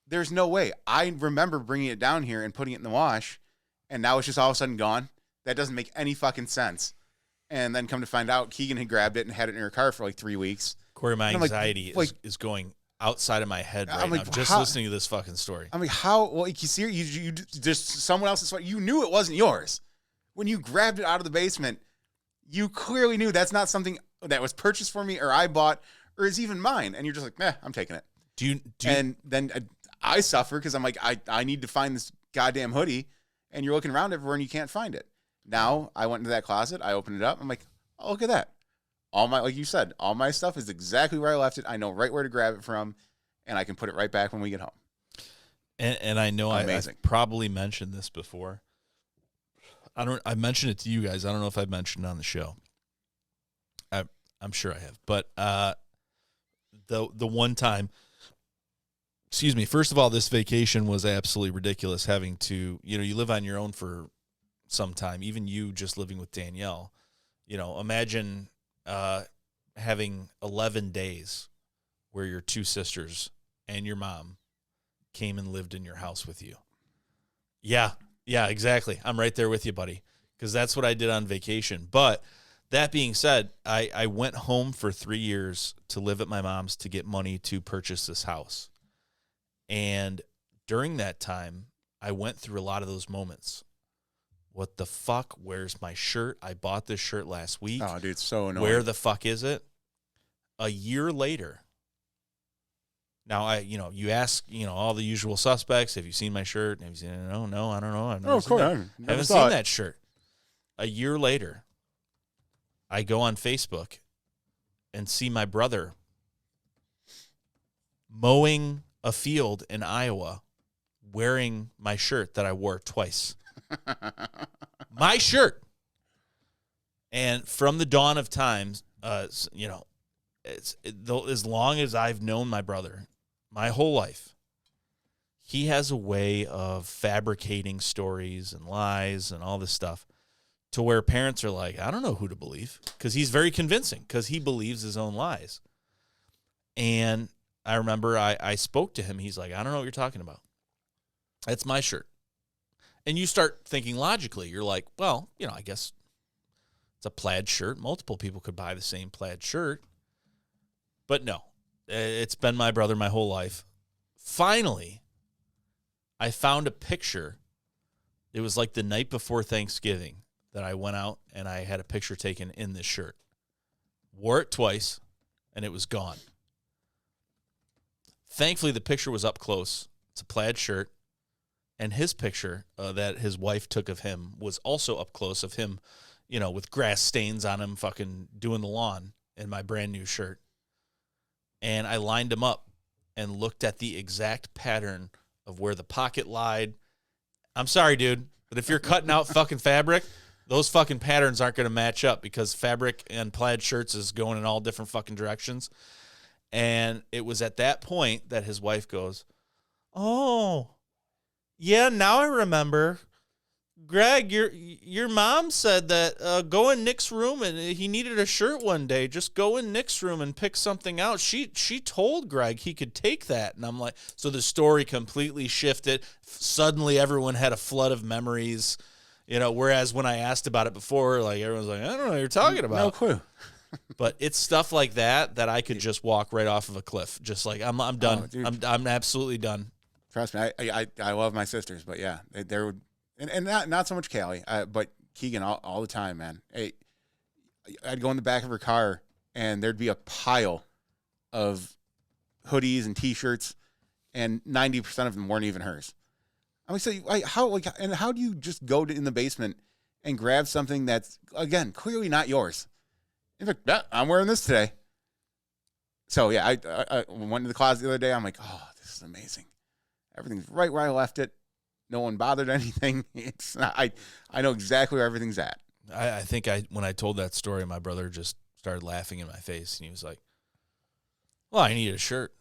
there's no way. I remember bringing it down here and putting it in the wash, and now it's just all of a sudden gone. That doesn't make any fucking sense. And then come to find out, Keegan had grabbed it and had it in her car for like 3 weeks. Corey, my anxiety is going outside of my head right now. Just listening to this fucking story. I'm like, how? Well, you see, you just someone else's. You knew it wasn't yours when you grabbed it out of the basement. You clearly knew that's not something that was purchased for me or I bought or is even mine. And you're just like, I'm taking it. And then I suffer because I'm like, I need to find this goddamn hoodie, and you're looking around everywhere and you can't find it. Now I went into that closet, I opened it up, I'm like, oh, look at that. All my, like you said, all my stuff is exactly where I left it. I know right where to grab it from, and I can put it right back when we get home. And I know I've probably mentioned this before. I mentioned it to you guys. I don't know if I've mentioned it on the show. I'm sure I have. But the one time, excuse me, first of all, this vacation was absolutely ridiculous having to, you live on your own for some time, even you just living with Danielle. Imagine having 11 days where your two sisters and your mom came and lived in your house with you. Yeah, exactly. I'm right there with you, buddy, because that's what I did on vacation. But that being said, I went home for 3 years to live at my mom's to get money to purchase this house. And during that time, I went through a lot of those moments. What the fuck? Where's my shirt? I bought this shirt last week. Oh, dude, it's so annoying. Where the fuck is it? A year later. Now, you ask, all the usual suspects, have you seen my shirt? Have you seen it? No, I don't know. I've never seen that. I haven't seen that shirt. A year later, I go on Facebook and see my brother mowing a field in Iowa wearing my shirt that I wore twice. My shirt. And from the dawn of times, as long as I've known my brother, my whole life, he has a way of fabricating stories and lies and all this stuff to where parents are like, I don't know who to believe, because he's very convincing because he believes his own lies. And I remember I spoke to him. He's like, I don't know what you're talking about. That's my shirt. And you start thinking logically. You're like, well, I guess it's a plaid shirt. Multiple people could buy the same plaid shirt. But no, it's been my brother my whole life. Finally, I found a picture. It was like the night before Thanksgiving that I went out and I had a picture taken in this shirt. Wore it twice, and it was gone. Thankfully, the picture was up close. It's a plaid shirt. And his picture that his wife took of him was also up close of him, with grass stains on him fucking doing the lawn in my brand new shirt. And I lined them up and looked at the exact pattern of where the pocket lied. I'm sorry, dude, but if you're cutting out fucking fabric, those fucking patterns aren't going to match up because fabric and plaid shirts is going in all different fucking directions. And it was at that point that his wife goes, oh, yeah, now I remember. Greg, your mom said that go in Nick's room and he needed a shirt one day. Just go in Nick's room and pick something out. She told Greg he could take that. And I'm like, so the story completely shifted. Suddenly everyone had a flood of memories, whereas when I asked about it before, like everyone's like, I don't know what you're talking about. No clue. But it's stuff like that I could just walk right off of a cliff. Just like I'm done. Oh, I'm absolutely done. Trust me, I love my sisters, but yeah, they were, and not so much Callie, but Keegan all the time, man. Hey, I'd go in the back of her car, and there'd be a pile of hoodies and T-shirts, and 90% of them weren't even hers. I would say, how do you just go in the basement and grab something that's, again, clearly not yours? In fact, yeah, I'm wearing this today. So yeah, I went to the closet the other day. I'm like, oh, this is amazing. Everything's right where I left it. No one bothered anything. It's not, I know exactly where everything's at. I think when I told that story, my brother just started laughing in my face, and he was like, well, I need a shirt.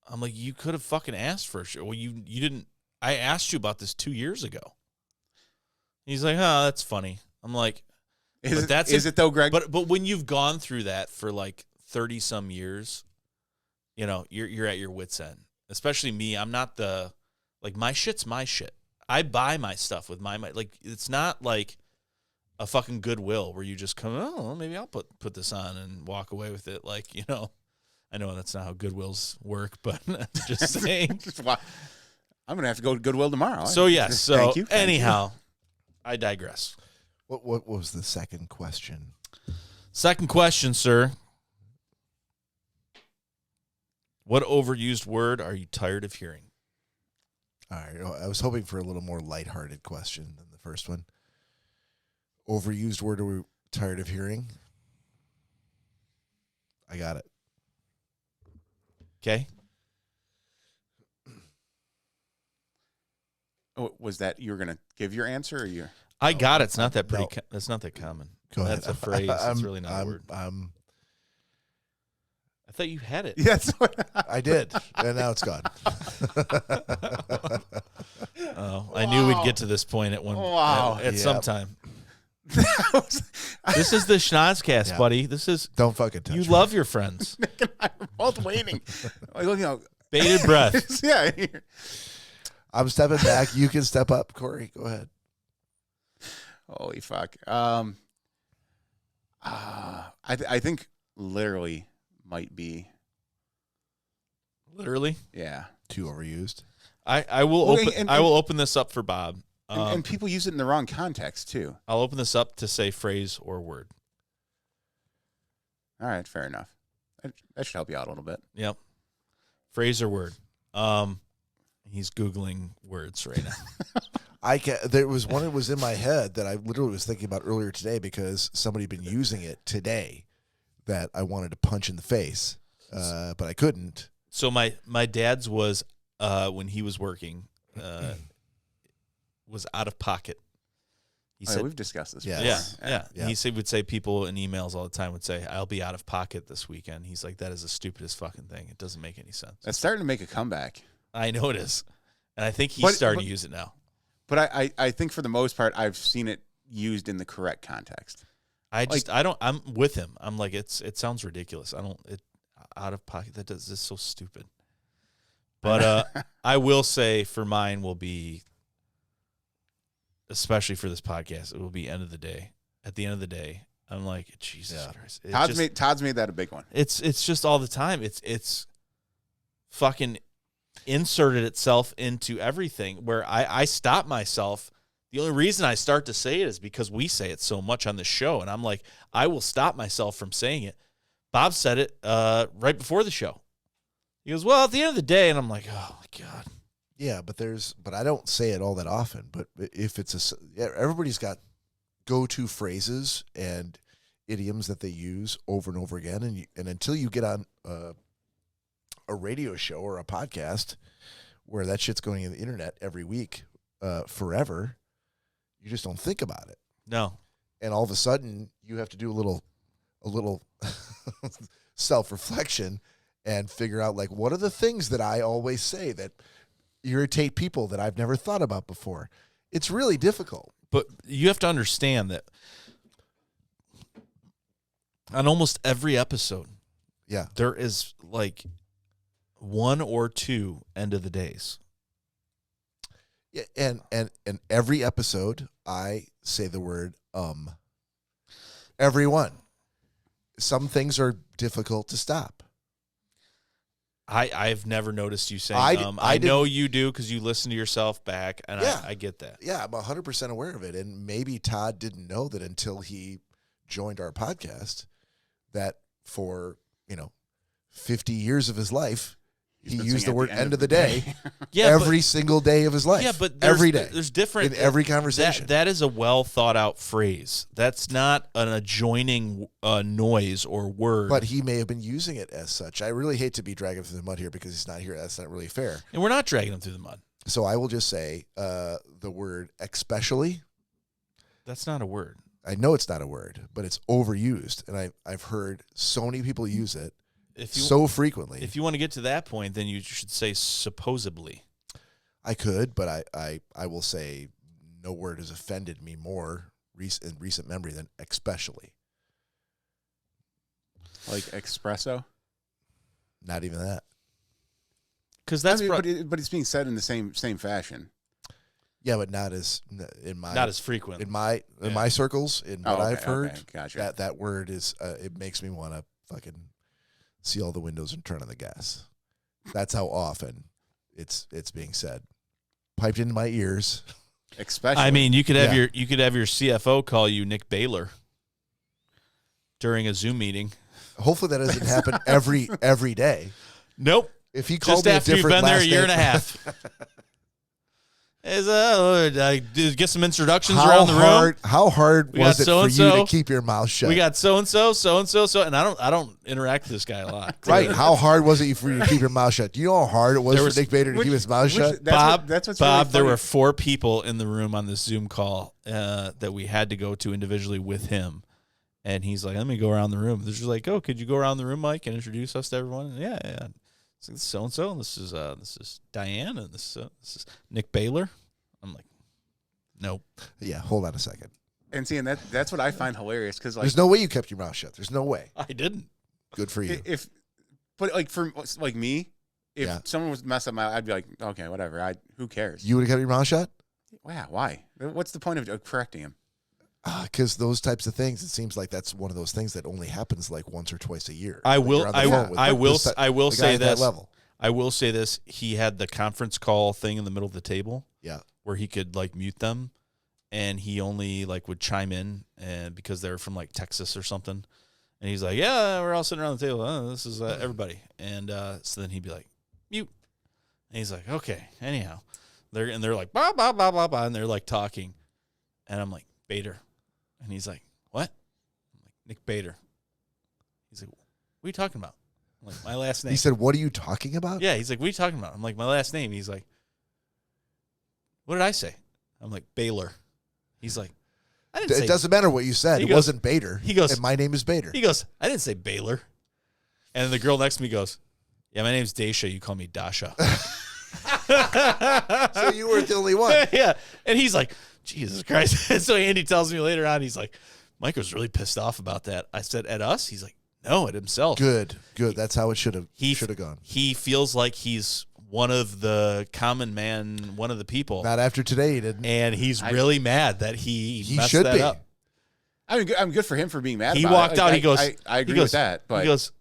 I'm like, you could have fucking asked for a shirt. Well, you didn't. I asked you about this 2 years ago. He's like, oh, that's funny. I'm like, is it though, Greg? But when you've gone through that for like 30 some years, you're at your wit's end. Especially me, I'm not my shit's my shit. I buy my stuff with my it's not like a fucking Goodwill where you just come, oh, maybe I'll put this on and walk away with it. I know that's not how Goodwills work, but just saying. I'm going to have to go to Goodwill tomorrow. So, yes. So, Thank you. Anyhow, I digress. What was the second question? Second question, sir. What overused word are you tired of hearing? All right. I was hoping for a little more lighthearted question than the first one. Overused word are we tired of hearing? I got it. Okay. Oh, was that you were going to give your answer or you? I got it. It's not that No. pretty. It's not that common. Go ahead. That's a phrase. It's really not a word. I thought you had it. Yes, I did, and now it's gone. Oh, I knew we'd get to this point at some Yep. time. This is the Schnozzcast, Yeah. buddy. This is Don't fucking touch you me. love your friends. Nick and I were both waiting. Like, look, Bated breath. yeah. I'm stepping back. You can step up, Corey. Go ahead. Holy fuck. I think literally might be. Literally. Yeah. Too overused. I will Well, open. I will open this up for Bob. And people use it in the wrong context too. I'll open this up to say phrase or word. All right, fair enough. That should help you out a little bit. Yep. Phrase or word. He's Googling words right now. There was one that was in my head that I literally was thinking about earlier today because somebody had been using it today that I wanted to punch in the face, but I couldn't. So my dad's was when he was working was out of pocket. He said we've discussed this. Yeah. Before. Yeah. He would say people in emails all the time would say, "I'll be out of pocket this weekend." He's like, "That is the stupidest fucking thing. It doesn't make any sense." That's starting to make a comeback. I know it is, and I think he's starting to use it now. But I think for the most part, I've seen it used in the correct context. I'm with him. I'm like, it sounds ridiculous. Out of pocket. This is so stupid. But I will say for mine will be, especially for this podcast, it will be end of the day. At the end of the day, I'm like, Jesus Christ. Todd's made that a big one. It's just all the time. It's fucking inserted itself into everything where I stop myself. The only reason I start to say it is because we say it so much on the show. And I'm like, I will stop myself from saying it. Bob said it right before the show. He goes, well, at the end of the day, and I'm like, oh my God. Yeah, but I don't say it all that often. But if everybody's got go-to phrases and idioms that they use over and over again, and until you get on a radio show or a podcast where that shit's going in the internet every week forever, you just don't think about it. No. And all of a sudden, you have to do a little self-reflection and figure out, like, what are the things that I always say that irritate people that I've never thought about before? It's really difficult. But you have to understand that on almost every episode, there is like one or two end of the days. Yeah, and every episode, I say the word Every one. Some things are difficult to stop. I've never noticed you saying I know you do because you listen to yourself back, and I get that. Yeah, I'm 100% aware of it, and maybe Todd didn't know that until he joined our podcast, that for 50 years of his life, he used the word end of the day every single day of his life. Yeah, but every day. There's different in every conversation. That is a well thought out phrase. That's not an adjoining noise or word. But he may have been using it as such. I really hate to be dragging through the mud here because he's not here. That's not really fair. And we're not dragging him through the mud. So I will just say the word especially. That's not a word. I know it's not a word, but it's overused, and I've heard so many people use it so frequently. If you want to get to that point, then you should say supposedly. I could, but I will say no word has offended me more in recent memory than especially. Like espresso? Not even that. Because that's but it's being said in the same fashion. Yeah, but not as frequent in my circles. In what I've heard, gotcha. that word is it makes me want to fucking see all the windows and turn on the gas. That's how often it's being said, piped into my ears. Especially, I mean, you could have your CFO call you Nick Baylor. during a Zoom meeting. Hopefully that doesn't happen every day. Nope. If he called Just me a after you've different been there a last year name- and a half. Get some introductions around the room. How hard We was got it for you so-and-so. to keep your mouth shut? We got so and so, and I don't interact with this guy a lot. Right. How hard was it for you to keep your mouth shut? Do you know how hard it was There for was- Nick Bader to keep his mouth shut? That's what's Bob, really there funny. were 4 people in the room on this Zoom call that we had to go to individually with him. And he's like, let me go around the room. They're just like, oh, could you go around the room, Mike, and introduce us to everyone? And yeah. So and so, and this is Diane, and this is Nick Baylor. I'm like, nope. Yeah, hold on a second. And seeing that's what I find hilarious because like There's no way you kept your mouth shut. There's no way. I didn't. Good for you. but like for like me, if Yeah. someone was mess up my, I'd be like, okay, whatever. Who cares? You would have kept your mouth shut? Wow, why? What's the point of correcting him? Because those types of things, it seems like that's one of those things that only happens like once or twice a year. I When will. you're on the I phone will. with I will. this type- I will the guy say at that this. level. I will say this. He had the conference call thing in the middle of the table. Yeah. Where he could like mute them, and he only like would chime in, and because they're from like Texas or something, and he's like, "Yeah, we're all sitting around the table. Oh, this is everybody," and so then he'd be like, "Mute," and he's like, "Okay." Anyhow, they're like, "Blah blah blah blah blah," and they're like talking, and I'm like, "Bader," and he's like, "What?" I'm like, "Nick Bader." He's like, "What are you talking about?" I'm like, "My last name." He said, "What are you talking about?" Yeah, he's like, "What are you talking about?" I'm like, "My last name." He's like, "What did I say?" I'm like, "Baylor." He's like, "I didn't say." It doesn't matter what you said. He It goes- wasn't Bader. he goes- and my name is Bader. He goes, "I didn't say Baylor." And the girl next to me goes, "Yeah, my name's Daisha. You call me Dasha." So you weren't the only one. Yeah, and he's like, "Jesus Christ!" And so Andy tells me later on, he's like, "Mike was really pissed off about that." I said, "At us?" He's like, "No, at himself." Good. That's how it should have gone. He feels like he's one of the common man, one of the people, Not after today, he didn't. and he's really mad that he messed should that be. up. I mean, I'm good for him for being mad. He about walked it. out. Like, He goes, I agree he goes, with that. But he goes,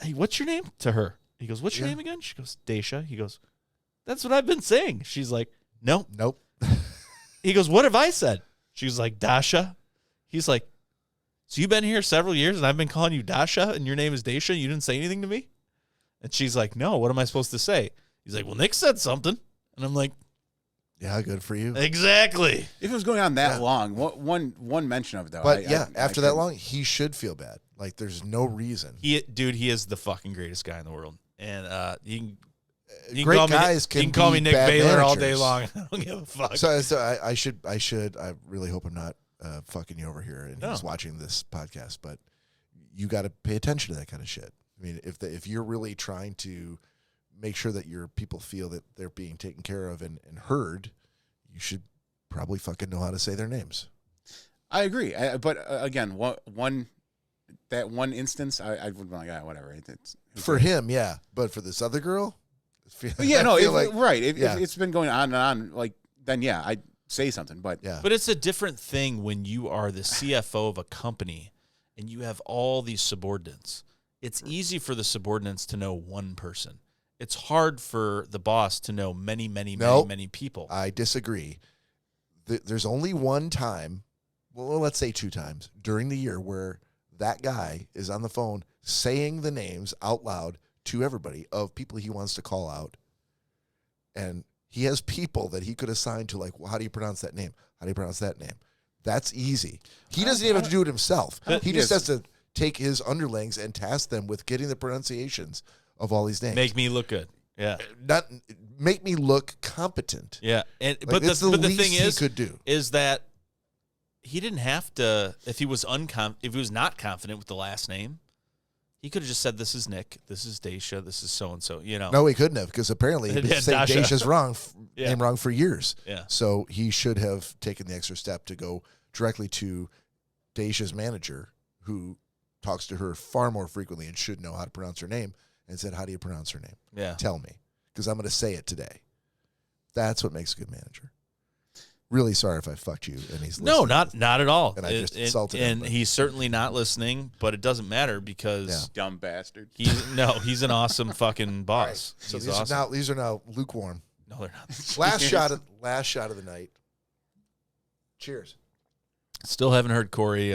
"Hey, what's your name?" To her, he goes, "What's your Yeah. name again?" She goes, "Daisha." He goes, "That's what I've been saying." She's like, "No." Nope. He goes, "What have I said?" She's like, "Dasha." He's like, "So you've been here several years and I've been calling you Dasha and your name is Daisha and you didn't say anything to me?" And she's like, "No, what am I supposed to say?" He's like, "Well, Nick said something." And I'm like, Yeah, good for you. "Exactly." if it was going on that long, one mention of it though. But I after that couldn't. long, he should feel bad. Like there's no reason. He is the fucking greatest guy in the world. And you can Great call me, guys you can can call be me Nick bad Baylor all day managers. long. I don't give a fuck. So I really hope I'm not fucking you over here and No. he's watching this podcast, but you got to pay attention to that kind of shit. I mean, if you're really trying to make sure that your people feel that they're being taken care of and heard, you should probably fucking know how to say their names. I agree. But again, one instance, I would be like, whatever. It's For him, yeah, but for this other girl, yeah, no, I feel right. If yeah. it's been going on and on, like then yeah, I'd say something. But yeah. But it's a different thing when you are the CFO of a company and you have all these subordinates. It's easy for the subordinates to know one person. It's hard for the boss to know many people. I disagree. There's only one time, well, let's say 2 times during the year where that guy is on the phone saying the names out loud to everybody of people he wants to call out. And he has people that he could assign to, like, well, how do you pronounce that name? How do you pronounce that name? That's easy. He doesn't even have to do it himself. He just has to take his underlings and task them with getting the pronunciations of all these names. Make me look good. Yeah. Not make me look competent. Yeah. And Like, but it's the least thing he is could do. is that he didn't have to if he was not confident with the last name, he could have just said, "This is Nick, this is Daisha, this is so and so," you know. No, he couldn't have, because apparently he'd been Yeah, saying Dasha. Daisha's wrong, Yeah. name wrong for years. Yeah. So he should have taken the extra step to go directly to Daisha's manager, who talks to her far more frequently and should know how to pronounce her name, and said, "How do you pronounce her name? Yeah. Tell me, because I'm going to say it today." That's what makes a good manager. Really sorry if I fucked you. And he's No, listening. not at all. And I just insulted him, and but- he's certainly not listening, but it doesn't matter because Yeah. dumb bastard. he's an awesome fucking boss. So He's these awesome. these are now lukewarm. No, they're not. Last shot of the night. Cheers. Still haven't heard Cory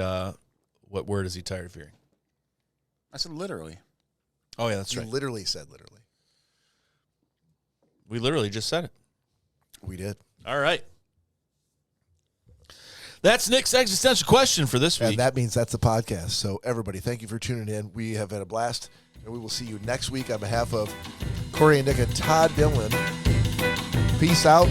What word is he tired of hearing? I said literally. Oh, yeah, that's You right. literally said literally. We literally just said it. We did. All right. That's Nick's existential question for this week. And that means that's the podcast. So, everybody, thank you for tuning in. We have had a blast, and we will see you next week on behalf of Cory and Nick and Todd Dillon. Peace out.